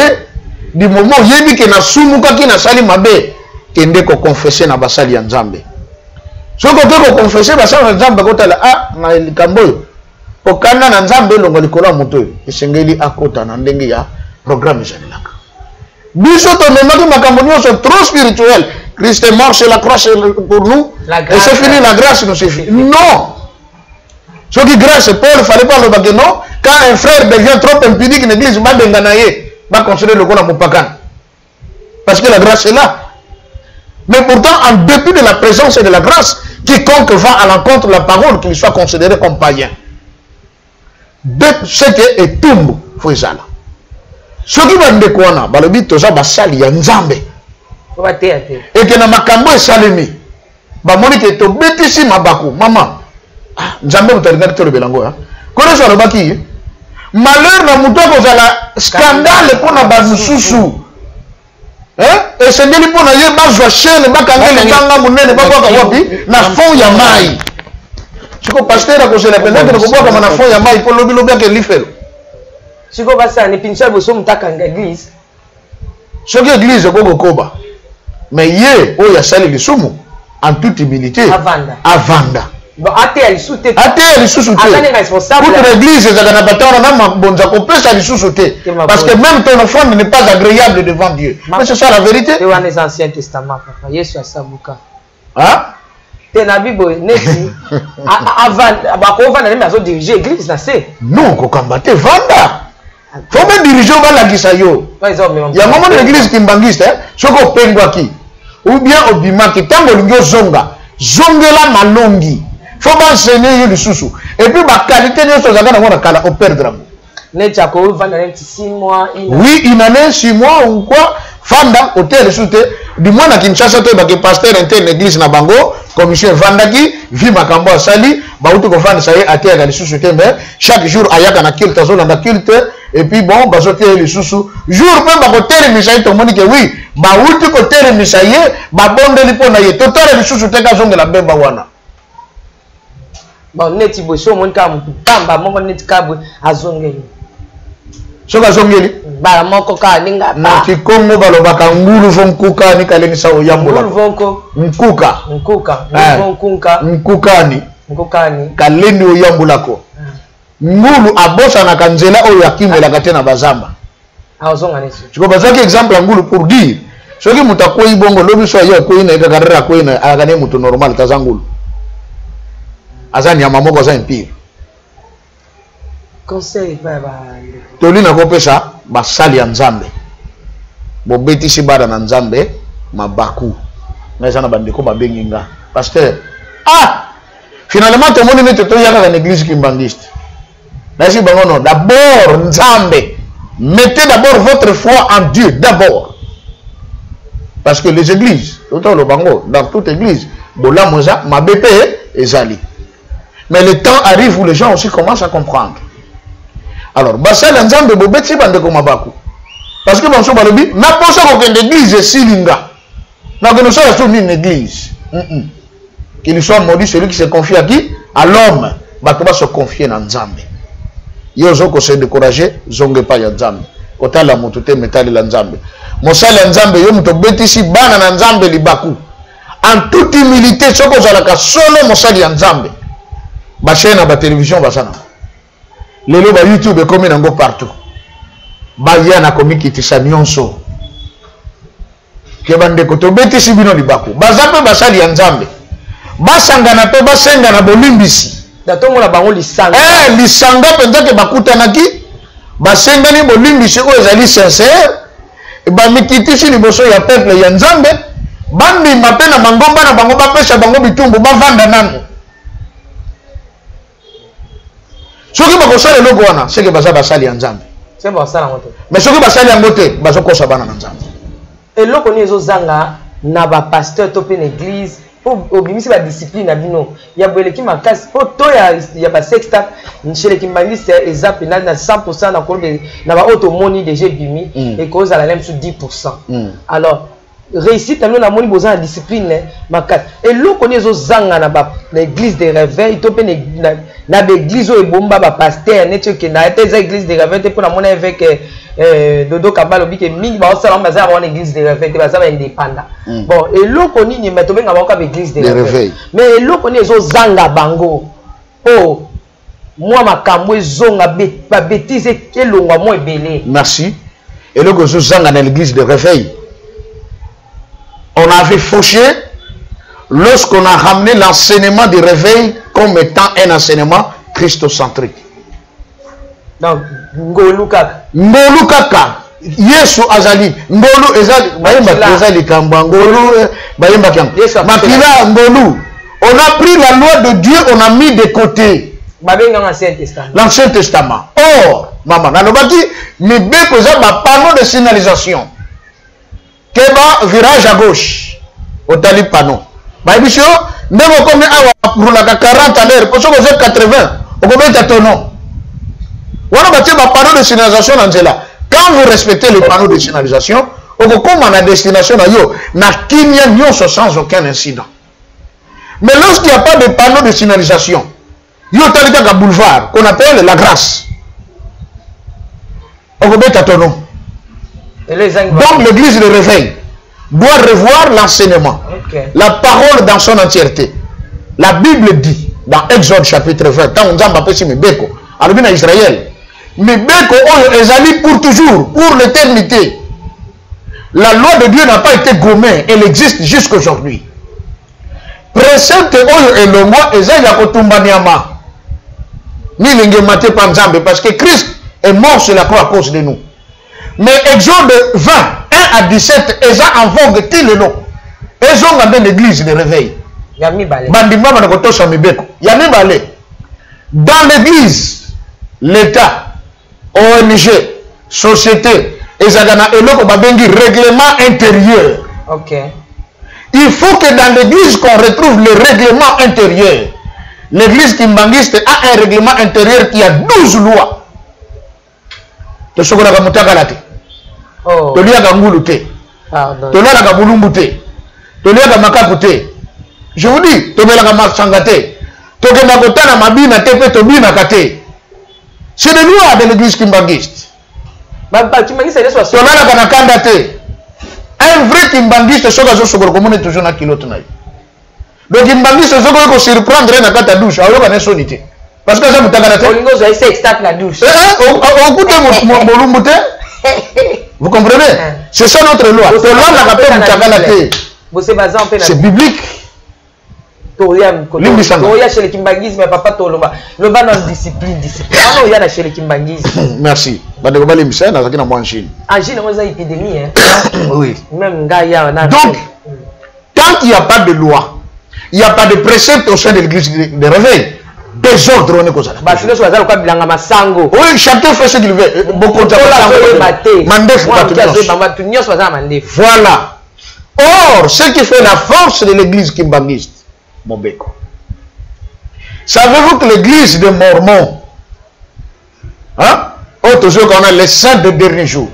Speaker 1: du moment yebi ke na sumukaki na sali mabe kende ko confesser na basali ya Nzambe. Soko te ko confesser basali ya Nzambe kotala na likambo yo okanda na Nzambe longo likolo moto esengeli akota na ndenge ya programme ezalaka. Biso to memaki makambo nyonso trop spirituel. Christ est mort sur la croix pour nous et c'est fini, la grâce nous suffit. Non. Ce qui grâce Paul, il ne fallait pas le baguer, non. Quand un frère devient trop impudique, l'église va denganayer, va considérer le corps à Moupakan. Parce que la grâce est là. Mais pourtant, en dépit de la présence et de la grâce, quiconque va à l'encontre de la parole, qu'il soit considéré comme païen. De ce qui est tout, il faut ça là. Ce qui va de quoi là, le but ça va salir en Nzambe. Et que na makambo est salimi. Ba moni que to betisi mabaku, maman. Nzambe mutalinga to belango hein. Kono so robaki. Malheur na muto ko zala scandale pona ba mususu. Et c'est ndeli pona ye bazwa chaîne bakangele kanga munene bakwaka wapi na fond ya mai. Siko pasteur ko se la penda ko boka na fond ya mai po lobi lobi ke lifelo.
Speaker 2: Siko basa ni pincha boso mutaka l'église.
Speaker 1: Soki église ko koba. Mais ye o ya sali lisumu en toute humilité avanda.
Speaker 2: Bon ate lisusu te.
Speaker 1: Pour l'église za na batana na bonza ko pesa lisusu te. Parce que même ton offrande n'est pas agréable devant Dieu. Mais c'est ça la vérité.
Speaker 2: Et dans les anciens testaments papa Yesu asabuka.
Speaker 1: Hein?
Speaker 2: Te na Bible neti avant ba ko vanda na zo diriger église na se.
Speaker 1: Non ko kambate vanda. Faut même diriger au balagisa yo. Il y a un moment de l'église kimbangiste, soko pengwaki ou bien obimaki tango lingo zonga zongela malongi. Faut pas enseigner yo lisusu. Et puis ba qualité de choses zaka na kala au perdre.
Speaker 2: Netchako vanda 6 mois.
Speaker 1: Oui, une année, 6 mois ou quoi? Fanda, hôtel sous-té. Du moins, à Kinshasa, tu es pasteur interne l'église na bango, commission Vandaki, vi makambo asali, ba utu ko fanda saye até à sous-té, mais chaque jour ayaka na culte, azona na culte, et puis bon, ba zoté les sous jour même ba hôtel misaye to moni que oui, ba utu ko hôtel misaye, ba bonde li pona ye, total les sous-té ka zonga la bemba wana.
Speaker 2: Bon, neti boso mon kam tamba moko neti kabwe azongeli.
Speaker 1: Soka zongeli
Speaker 2: Ba moko ka ninga
Speaker 1: na
Speaker 2: ba.
Speaker 1: Kikongo balobaka ngulu vonkuka ni kalengisa oyambola.
Speaker 2: Ngulu vonko.
Speaker 1: Nkuka.
Speaker 2: Nkuka. Nkunka.
Speaker 1: Nkukani.
Speaker 2: Nkukani.
Speaker 1: Kaleni oyambulako. Ngulu abosa na kanzela oyo yakimela katena bazamba.
Speaker 2: Azonga nesu.
Speaker 1: Chiko bazaki exemple ngulu pour dire. Soki mutakwa ibongo lobi so ayo ko ina ikakarera ko ina agane mutu normal kazangulu. Azani ya mamoko za impire.
Speaker 2: Conseil ba.
Speaker 1: Tolina kopesa basali ya Nzambe. Bobeti si bada na Nzambe mabaku. Na sana bandeko babengi nga. Pasteur. Finalement tout le monde n'est pas dans l'église kimbangiste. Là si bango non, d'abord Nzambe. Mettez d'abord votre foi en Dieu d'abord. Parce que les églises, autant le bango dans toute église, bola moza mabepe ezali. Mais le temps arrive où les gens aussi commencent à comprendre. Alors, basal Nzambe bobeti bande ko mabaku. Parce que bonso balobi, na posa ko kende église silinga. Na que nous sommes une église. Qu'il soit maudit celui qui se confie à qui? À l'homme. Bato ba se confier na Nzambe. Yo zoko se décourager, zonge pa ya Nzambe. Kotala mutu te metali la Nzambe. Mosala Nzambe yo muto betisi bana na Nzambe libaku. En toute humilité, soko zalaka solo mosali ya Nzambe. Ba chaîne ba télévision basana. Lelo ba YouTube ekomi nango partout. Ba yana komi kitisa nyonso. Ke bande ko to betisi bino libaku. Bazape basali ya Nzambe. Basangana pe basenga na bolimbisi.
Speaker 2: Datongo na bango lisanga.
Speaker 1: Lisanga penza ke bakutanaki. Basenga ni bolimbisi o ezali sincère. Ba mikitisi liboso ya peuple ya Nzambe. Bandi mape na mangomba na bango bapesa bango bitumbu bavanda nanu. Soki bakosala eloko wana, c'est que baza basali ya Nzambe.
Speaker 2: C'est bon ça la moto.
Speaker 1: Mais soki basali yango te, bazokosa bana na Nzambe.
Speaker 2: Eloko ni ezozanga na ba pasteur to pe na église. Obimisi ba discipline na bino ya boleki makasi po to ya ba sexta nchele kimbangiste ezap na 100% na kolbe na ba automoni déjà bimi et cause à la même sur 10%. Alors réussite tamino na moni bozana discipline makasi eloko ni ezozanga na ba l'église de réveil to pe na l'église o ebomba ba pasteur neto ke na ete église de réveil te po na mona avec Dodo Kabalo bike mingi ba osala baza ba église de réveil te baza ba indépendant. Bon eloko nini meto benga ba ka église de réveil. Mais eloko ni ezo zanga bango. Oh moi makambo ezonga ba bêtise kelongwa mo ebele.
Speaker 1: Merci. Eloko ezo zanga na l'église de réveil. On avait fauché lorsqu'on a ramené l'enseignement du réveil comme étant un enseignement christocentrique.
Speaker 2: Donc ngolu kaka Yesu azali ngolu ezali bayemba ezali kamba ngolu bayemba kamba makila ngolu. On a pris la loi de Dieu, on a mis de côté l'Ancien Testament. Or maman nanobaki mibeko za ba panneau de signalisation. Keba virage à gauche au tali panneau. Baibisho ndemo comme awa pour la 40 à l'heure pour que vous 80 au combien de tonneaux. Voilà ba panneau de signalisation dans là. Quand vous respectez les panneaux de signalisation, au comme à la destination yo na kimia nyonso sans aucun incident. Mais lorsqu'il n'y a pas de panneau de signalisation, yo tali ka boulevard qu'on appelle la grâce. Au combien de tonneaux. Donc l'église de réveil doit revoir l'enseignement, la parole dans son entièreté. La Bible dit dans Exode chapitre 20, quand on a appelé Mibeko, à Israël, Mibeko est pour toujours, pour l'éternité. La loi de Dieu n'a pas été gommée, elle existe jusqu'aujourd'hui. Précepte oyo elongwa ezali kotumba nyama. Ni linge maté par Nzambe parce que Christ est mort sur la croix à cause de nous. Mais Exode 20, 1 à 17, ils ont en vogue tout le long. Ils ont gardé l'église de réveil. Dans l'église, l'État,
Speaker 1: ONG, société, et ça a règlement intérieur.
Speaker 2: Ok.
Speaker 1: Il faut que dans l'église qu'on retrouve le règlement intérieur. L'église kimbangiste a un règlement intérieur qui a 12 lois. Tu sais que tu
Speaker 2: Oh.
Speaker 1: tu lia ngulu te.
Speaker 2: Pardon.
Speaker 1: Tu lia bulumbu te. Tu lia makapu te. Je vous dis, tu lia masanga te. Tu lia kotana mabina te pe to bina kate. C'est des lois de l'église kimbangiste.
Speaker 2: Kimbangiste est
Speaker 1: Tu lia kana kanda te. Un vrai kimbangiste soka zo sokoro komone toujours na kilo tunai. Donc kimbangiste soko ko surprendre na kata douche, ayo kana sonité. Parce que ça mutaka na te.
Speaker 2: Olingo zo essayer extract la douche.
Speaker 1: On coûte molumbu te. Vous comprenez? C'est ça notre loi. C'est biblique. Merci. Oui. Donc, tant qu'il n'y a pas de loi, il n'y a pas de précepte au sein de l'église de réveil. Désordre, on est comme ça. Oui, chacun fait ce qu'il veut. Voilà. Or, ce qui fait la force de l'église kimbangiste, Mobeko. Savez-vous que l'église des Mormons, hein, toujours qu'on a les saints des derniers jours,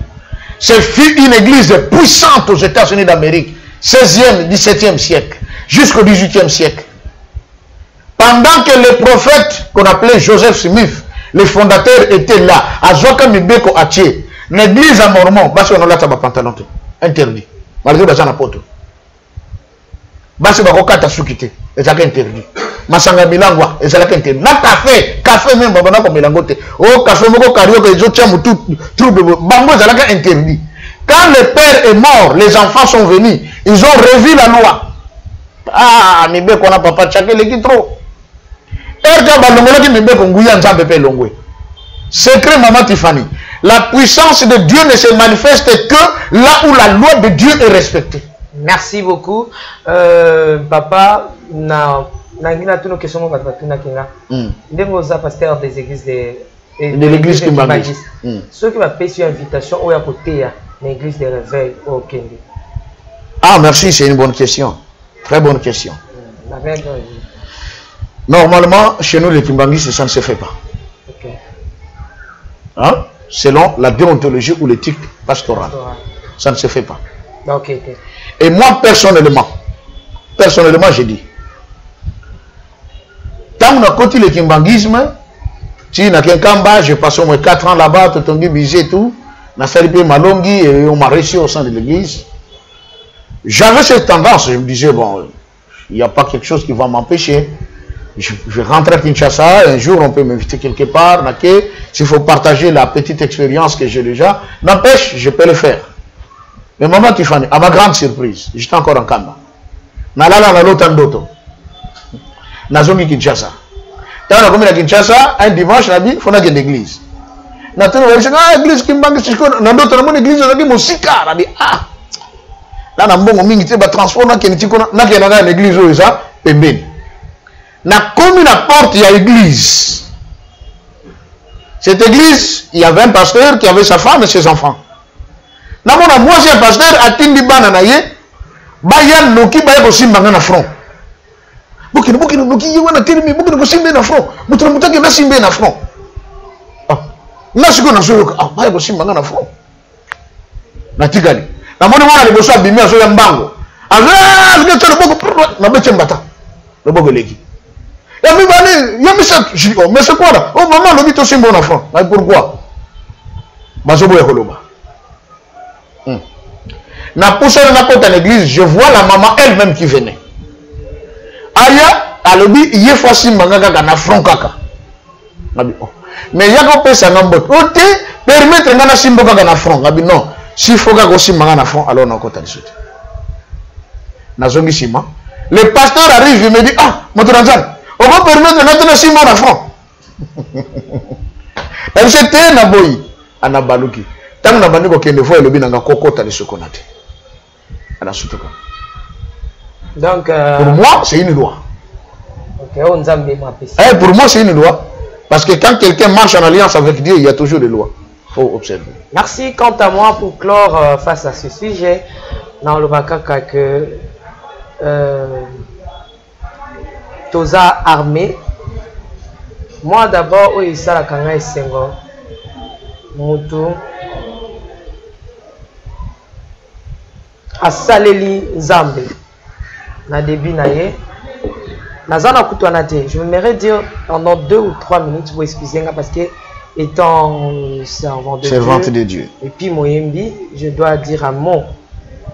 Speaker 1: c'est une église puissante aux États-Unis d'Amérique, 16e, 17e siècle, jusqu'au 18e siècle. Pendant que le prophète qu'on appelait Joseph Smith, le fondateur, était là, à Zoka Mibeko Atie, l'église à Mormon, parce qu'on a là, ça va pantalon, interdit. Malgré que ça n'a pas tout. Parce que ça a soukité, et ça a interdit. Masanga Milangwa, et ça a interdit. Na café même, on a comme Milangote. Oh, café, moko carioca, ils ont tout trouble. Bango, ça a interdit. Quand le père est mort, les enfants sont venus, ils ont revu la loi. Ah, Mibeko n'a pas tchaké les trop. Secret Maman Tiffany. La puissance de Dieu ne se manifeste que là où la loi de Dieu est respectée.
Speaker 2: Merci beaucoup. Papa, na toutes nos questions, pasteur des églises
Speaker 1: de l'église kimbangiste.
Speaker 2: Ceux qui m'appellent sur invitation, où à côté, l'église de réveil au Kenya.
Speaker 1: Ah, merci, c'est une bonne question. Très bonne question. Normalement, chez nous, les kimbangistes, ça ne se fait pas.
Speaker 2: Okay.
Speaker 1: Hein? Selon la déontologie ou l'éthique pastorale. Ça ne se fait pas.
Speaker 2: Okay.
Speaker 1: Et moi, personnellement, j'ai dit, tant qu'on a continué le kimbangisme, si on a quelqu'un, j'ai passé au moins 4 ans là-bas, tout le monde et tout, on a fait le malongi et on m'a réussi au sein de l'église. J'avais cette tendance, je me disais, bon, il n'y a pas quelque chose qui va m'empêcher. Je vais rentrer à Kinshasa, un jour on peut m'inviter quelque part, s'il faut partager la petite expérience que j'ai déjà, n'empêche, je peux le faire. Mais Maman Tiffany, à ma grande surprise, j'étais encore en Kamba. Nalala na lotandoto. Nazomi Kinshasa. Quand on a commis à Kinshasa, un dimanche, on a dit, il faut aller à l'église. Nathalie va dire, ah, l'église Kimbangi, c'est quoi? Dans d'autres églises, on a dit, mon sika, on a dit, ah. Là, on a dit, on a transport, on a dit, l'église, où est ça? Pembeni. Na commune à porte, il y a l'église. Cette église, il y avait un pasteur qui avait sa femme et ses enfants. Na mona moi c'est un pasteur à Tindi Bananaye, bayan noki baye kosimba na front. Bokino noki yewa na telemi bokino kosimba na front. Mutra mutaki na simba na front. Ah. Na siko na soko ah baye kosimba na front. Na tikali. Na mona mwana liboso abimi aso ya mbango. Aza nge tolo boko na beche mbata. Le boko leki. Ya mi bani, ya mi sa, je dis, oh, mais c'est quoi là? Oh maman, le bito simba na front. Mais pourquoi? Bazobo ya koloba. Na poussé na côté de l'église, je vois la maman elle-même qui venait. Aya, alobi, yé fois manga na front kaka. Nabi, oh. Mais yako pesa ngambot. Ote, permettre ngana simbo kaka na front. Nabi, non. Si faut kaka aussi manga na front, alors na côté de suite. Nazongi sima. Le pasteur arrive, il me dit, ah, Motoranzan, on va permettre na simbo na front. Elle s'était na boyi. Anabaluki. Tant na bandiko kende fois elobi nanga kokota le sokonate.
Speaker 2: Donc,
Speaker 1: pour moi, c'est une loi.
Speaker 2: Okay,
Speaker 1: pour moi, c'est une loi. Parce que quand quelqu'un marche en alliance avec Dieu, il y a toujours des lois. faut observer.
Speaker 2: Merci quant à moi pour clore face à ce sujet. Dans le Makaka que Toza armé. Moi d'abord, oui, ça la kanga esengo. Mutu. Asaleli Nzambe. Na début naye. Nazana kutuanate. Je voudrais dire pendant 2 ou 3 minutes, vous excusez-moi parce que étant servante
Speaker 1: de Dieu.
Speaker 2: Et puis Moyembi, je dois dire un mot.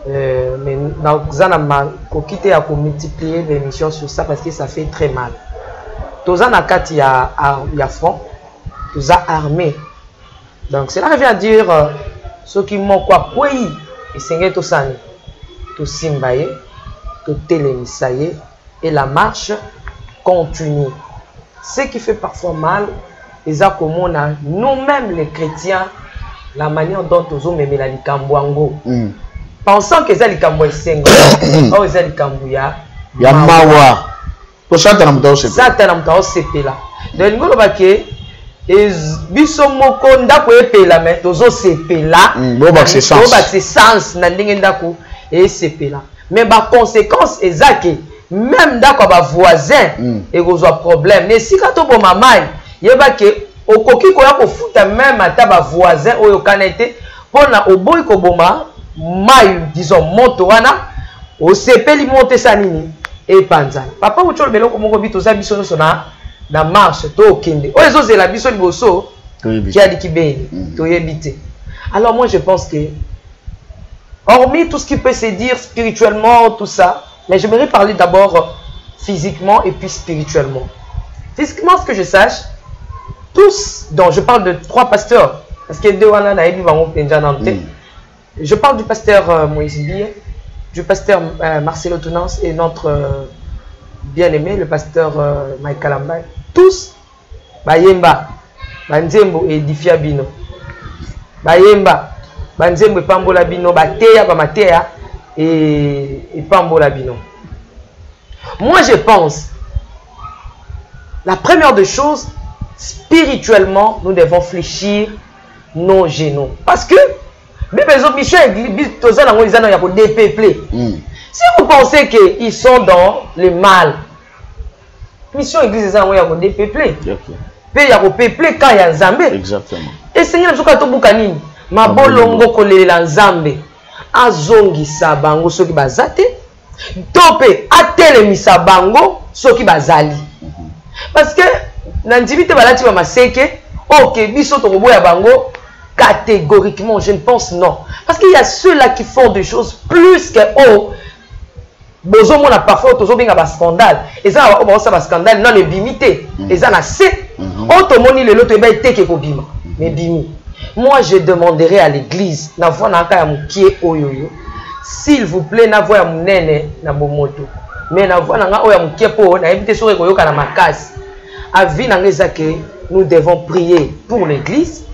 Speaker 2: Mais Nazana m'a quitter à multiplier l'émission sur ça parce que ça fait très mal. Toza nakati ya front, Toza armé. Donc cela revient à dire ceux qui m'ont quoi oui, et c'est tout ça. Tout simbaye, tout télémisaye, et la marche continue. Ce qui fait parfois mal, les accommodants, nous-mêmes les chrétiens, la manière dont nous sommes la likambwango. Pensant que les likambo est sengo, ou les likambo ya
Speaker 1: mawa. Pour ça, tu as un
Speaker 2: sepela. Donc nous avons que biso moko ndako epela mais tozo sepela.
Speaker 1: C'est
Speaker 2: sens na ndenge ndako et sepela. Mais ba conséquence ezake même ndako ba voisin et kozwa problème. Mais si quand to mamai yeba ke okoki ko ya ko futa même ata ba voisin oyo kanete pona oboyi ko boma mai disons moto wana o sepeli monte sanini et panza. Papa uchol beloko moko bito za biso so na marche to okende. O ezo zela biso liboso qui a dit kibeni to yebite. Alors moi je pense que hormis tout ce qui peut se dire spirituellement, tout ça, mais j'aimerais parler d'abord physiquement et puis spirituellement. Physiquement, ce que je sache, tous, dont je parle de 3 pasteurs, parce que je parle du pasteur Moïse Billet, du pasteur Marcelo Tounance et notre bien-aimé, le pasteur Mike Kalambay. Tous, Bayemba, Banzembo et Difiabino. Bayemba, Banzembo et Pambola Bino, Bateya, Bamateya et Pambola Bino. Moi, je pense, la première des choses, spirituellement, nous devons fléchir nos genoux. Parce que, si vous pensez qu'ils sont dans le mal, mission église est en dépeuplé. Il y a peuplé quand il y a Nzambe.
Speaker 1: Exactement.
Speaker 2: Et Seigneur, je suis ma bolongo kolela Nzambe. Azongi sabango soki bazate. Tope atelemisa bango soki bazali. Parce que nandivite balati ba maseke, OK, biso to boya bango catégoriquement, je ne pense non. Parce qu'il y a ceux-là qui font des choses plus que oh bozo mona parfois tozo binga ba scandale. Et ça on ba scandale non le bimité. Et ça na c'est automoni le loto ba teke ko bima. Mais bimi. Moi je demanderai à l'église na voix na ka ya mukie oyoyo. S'il vous plaît na voix ya munene na bomoto. Mais na voix na nga oya mukie po na ebite sore ko yoka na makasi. Avis na ngeza que nous devons prier pour l'église.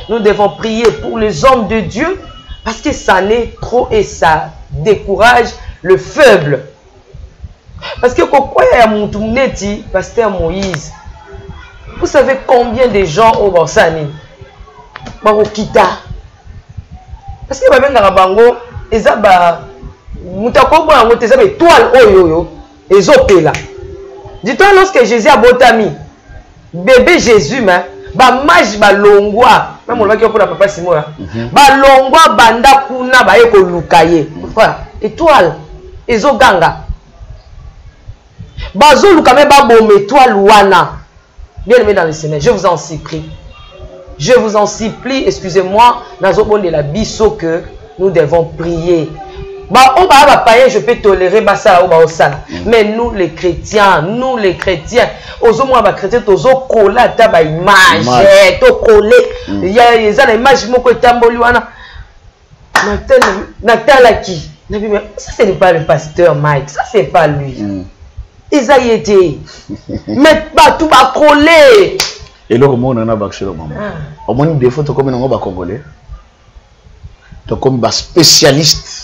Speaker 2: Nous devons prier pour les hommes de Dieu parce que ça n'est trop et ça décourage le faible. Parce que pourquoi il y a mon tourneti, pasteur Moïse, vous savez combien de gens au Bansani, Marokita, parce que même dans Bango, ils ont des étoiles oyoyo, ils ont là. Dis-toi lorsque Jésus a botami, bébé Jésus, ba mage ba longwa même on va dire pour la papa Simon ba longwa banda kuna ba yeko lukaye voilà étoile ezo ganga bazo luka me ba bom étoile wana bien aimé dans le Seigneur, je vous en supplie excusez-moi nazo bonde la biso que nous devons prier. Bah, on va payer, je peux tolérer ça ou ça. Mais nous les chrétiens, aux moins les chrétiens, aux coller ta image, to coller. Il y a les images moko tamboliwana. Natala qui? Ça c'est pas le pasteur Mike, ça c'est pas lui. Ils a été. Mais pas tout va coller.
Speaker 1: Et là comment on a bakché le maman. Au moins des photos comme on va congolais. Donc comme spécialiste.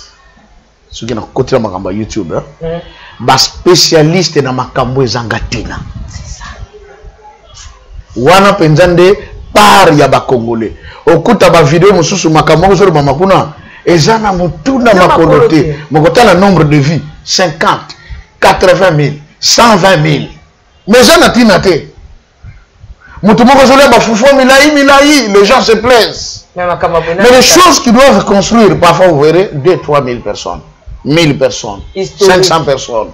Speaker 1: Ce qui est côté de ma YouTube, ba spécialiste na makambo ezanga tena. C'est ça. Wana penzande part ya ba Congolais. Okuta ba vidéo mususu makamoko sur mama kuna ezana mutuna makolote. Mokota la nombre de vies 50, 80 000, 120 000. Mais j'en tina te. Mutumoko zole ba fufo milai, les gens se plaisent. Mais les choses qui doivent construire, parfois vous verrez 2-3 000 personnes, 1000 personnes, 500 personnes.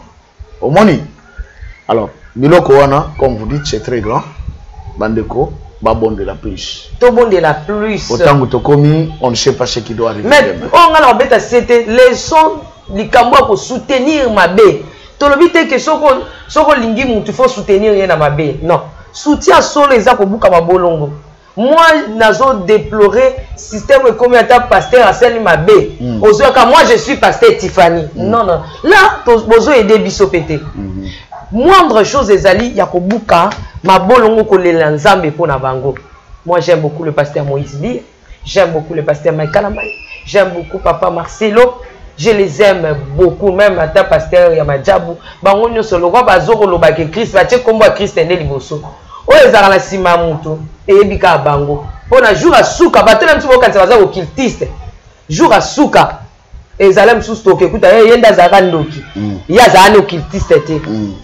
Speaker 1: Au moni. Alors, Biloko wana, comme vous dites, c'est très grand. Bandeko, babon de la plus.
Speaker 2: Tobon de la plus.
Speaker 1: Autant que Tokomi, on ne sait pas ce qui doit arriver.
Speaker 2: Mais on a l'embête, c'était les sons du Kamboua pour soutenir ma baie. Tolobite que soko lingi mou, il faut soutenir rien à ma baie. Non. Soutien sur les gens pour bouka ma bolongo. Moi, nazo déplorer système comme état pasteur à celle ma baie. Moi, je suis pasteur Tiffany. Non, non. Là, besoin aider biso pété. Moindre chose ezali yakobuka mabolongo kolela nzambe pona bango. Moi j'aime beaucoup le pasteur Moïse Lee, j'aime beaucoup le pasteur Michael Amay, j'aime beaucoup papa Marcelo, je les aime beaucoup, même ata pasteur Yamadjabu bango nyoso lokwa bazoko lobake Christ batie kombo Christ ende liboso o ezaka na sima mutu eyebika bango pona jour asuka batela mtu bokanza baza ko cultiste jour asuka ezalem sous stocké écoute yenda zaka ndoki ya zane occultiste te.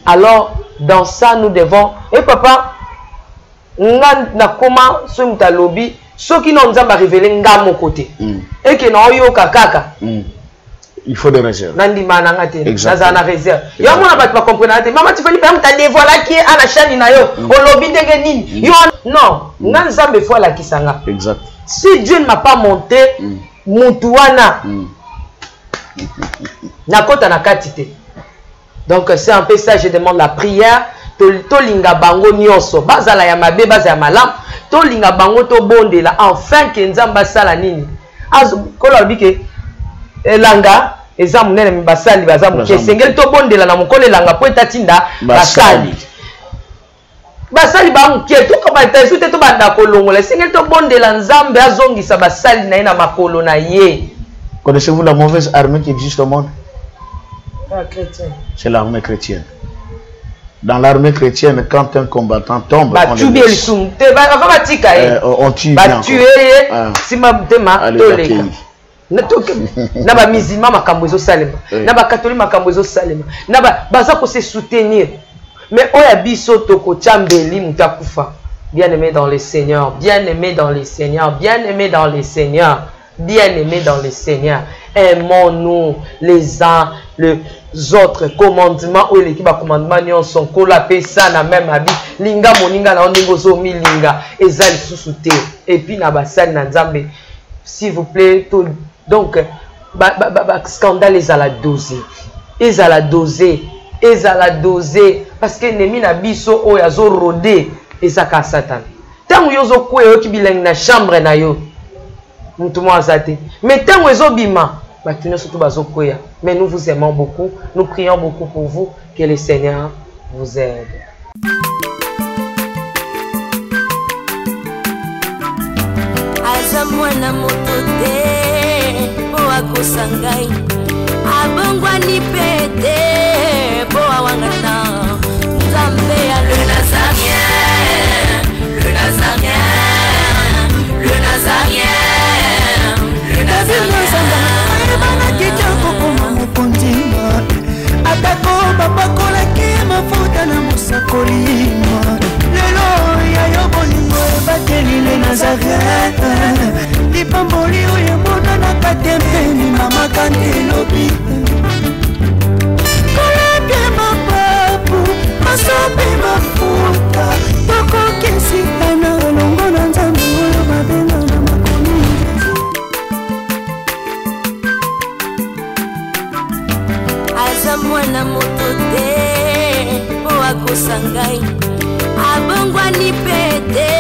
Speaker 2: Alors dans ça nous devons et papa nga na koma so mutalobi so ki no nzamba révéler nga mon côté et que no yo kakaka
Speaker 1: il faut des réserves
Speaker 2: nandi mananga te na réserve ya mona bat pas comprendre te maman tu fais pas ta dévoiler qui ana chani na yo olobi ndenge nini yo non nga nzambe faut la kisanga
Speaker 1: exact
Speaker 2: si Dieu ne m'a pas monté mutuana nakota na katite. Donc c'est un peu ça, je demande la prière to linga bango nyonso bazala ya mabe bazala ya malam to linga bango to bondela enfin que nzamba sala nini az kola bike elanga ezamu nene basali bazamu kesengeli to bondela na mukole langa po etatinda basali ba mukie to ko ba tesute to banda kolongola sengeli to bondela nzambe azongisa basali na ina makolo na ye.
Speaker 1: Connaissez-vous la mauvaise armée qui existe au monde?
Speaker 2: C'est
Speaker 1: l'armée chrétienne. Dans l'armée chrétienne, quand un combattant tombe, on tue bien.
Speaker 2: Naba musulman makambo ezo salema, naba catholique makambo ezo salema, naba baza ko se soutenir. Mais oya biso toko chambeli mutakufa. Bien-aimé dans le Seigneur, bien-aimé dans le Seigneur, bien-aimé dans le Seigneur. Bien-aimés dans le Seigneur, aimons-nous les uns les autres. Commandements ou l'équipe à commandement n'y sont collapés ça na même habit. Linga moninga na oningo zomi linga ezali susute et puis na basali na nzambe. S'il vous plaît, tout donc scandale est à la doser. Est à la doser. Est à la doser parce que nemi na biso o yazo rodé ezaka Satan. Tant yozo kwe yo ki bileng na chambre na yo. Mais tant que bima, mais nous vous aimons beaucoup, nous prions beaucoup pour vous, que le Seigneur vous aide.
Speaker 4: Atako babakola ki mafuta na musakolima lelo ya yobolingo ebateli le Nazareth lipamboli oyo mona na katempeni mama kantelobi koleke mapapu masopi mafuta tokokisika na longo na nzambe oyo babenga na makomi mwana moto te po akosangai abongwani pete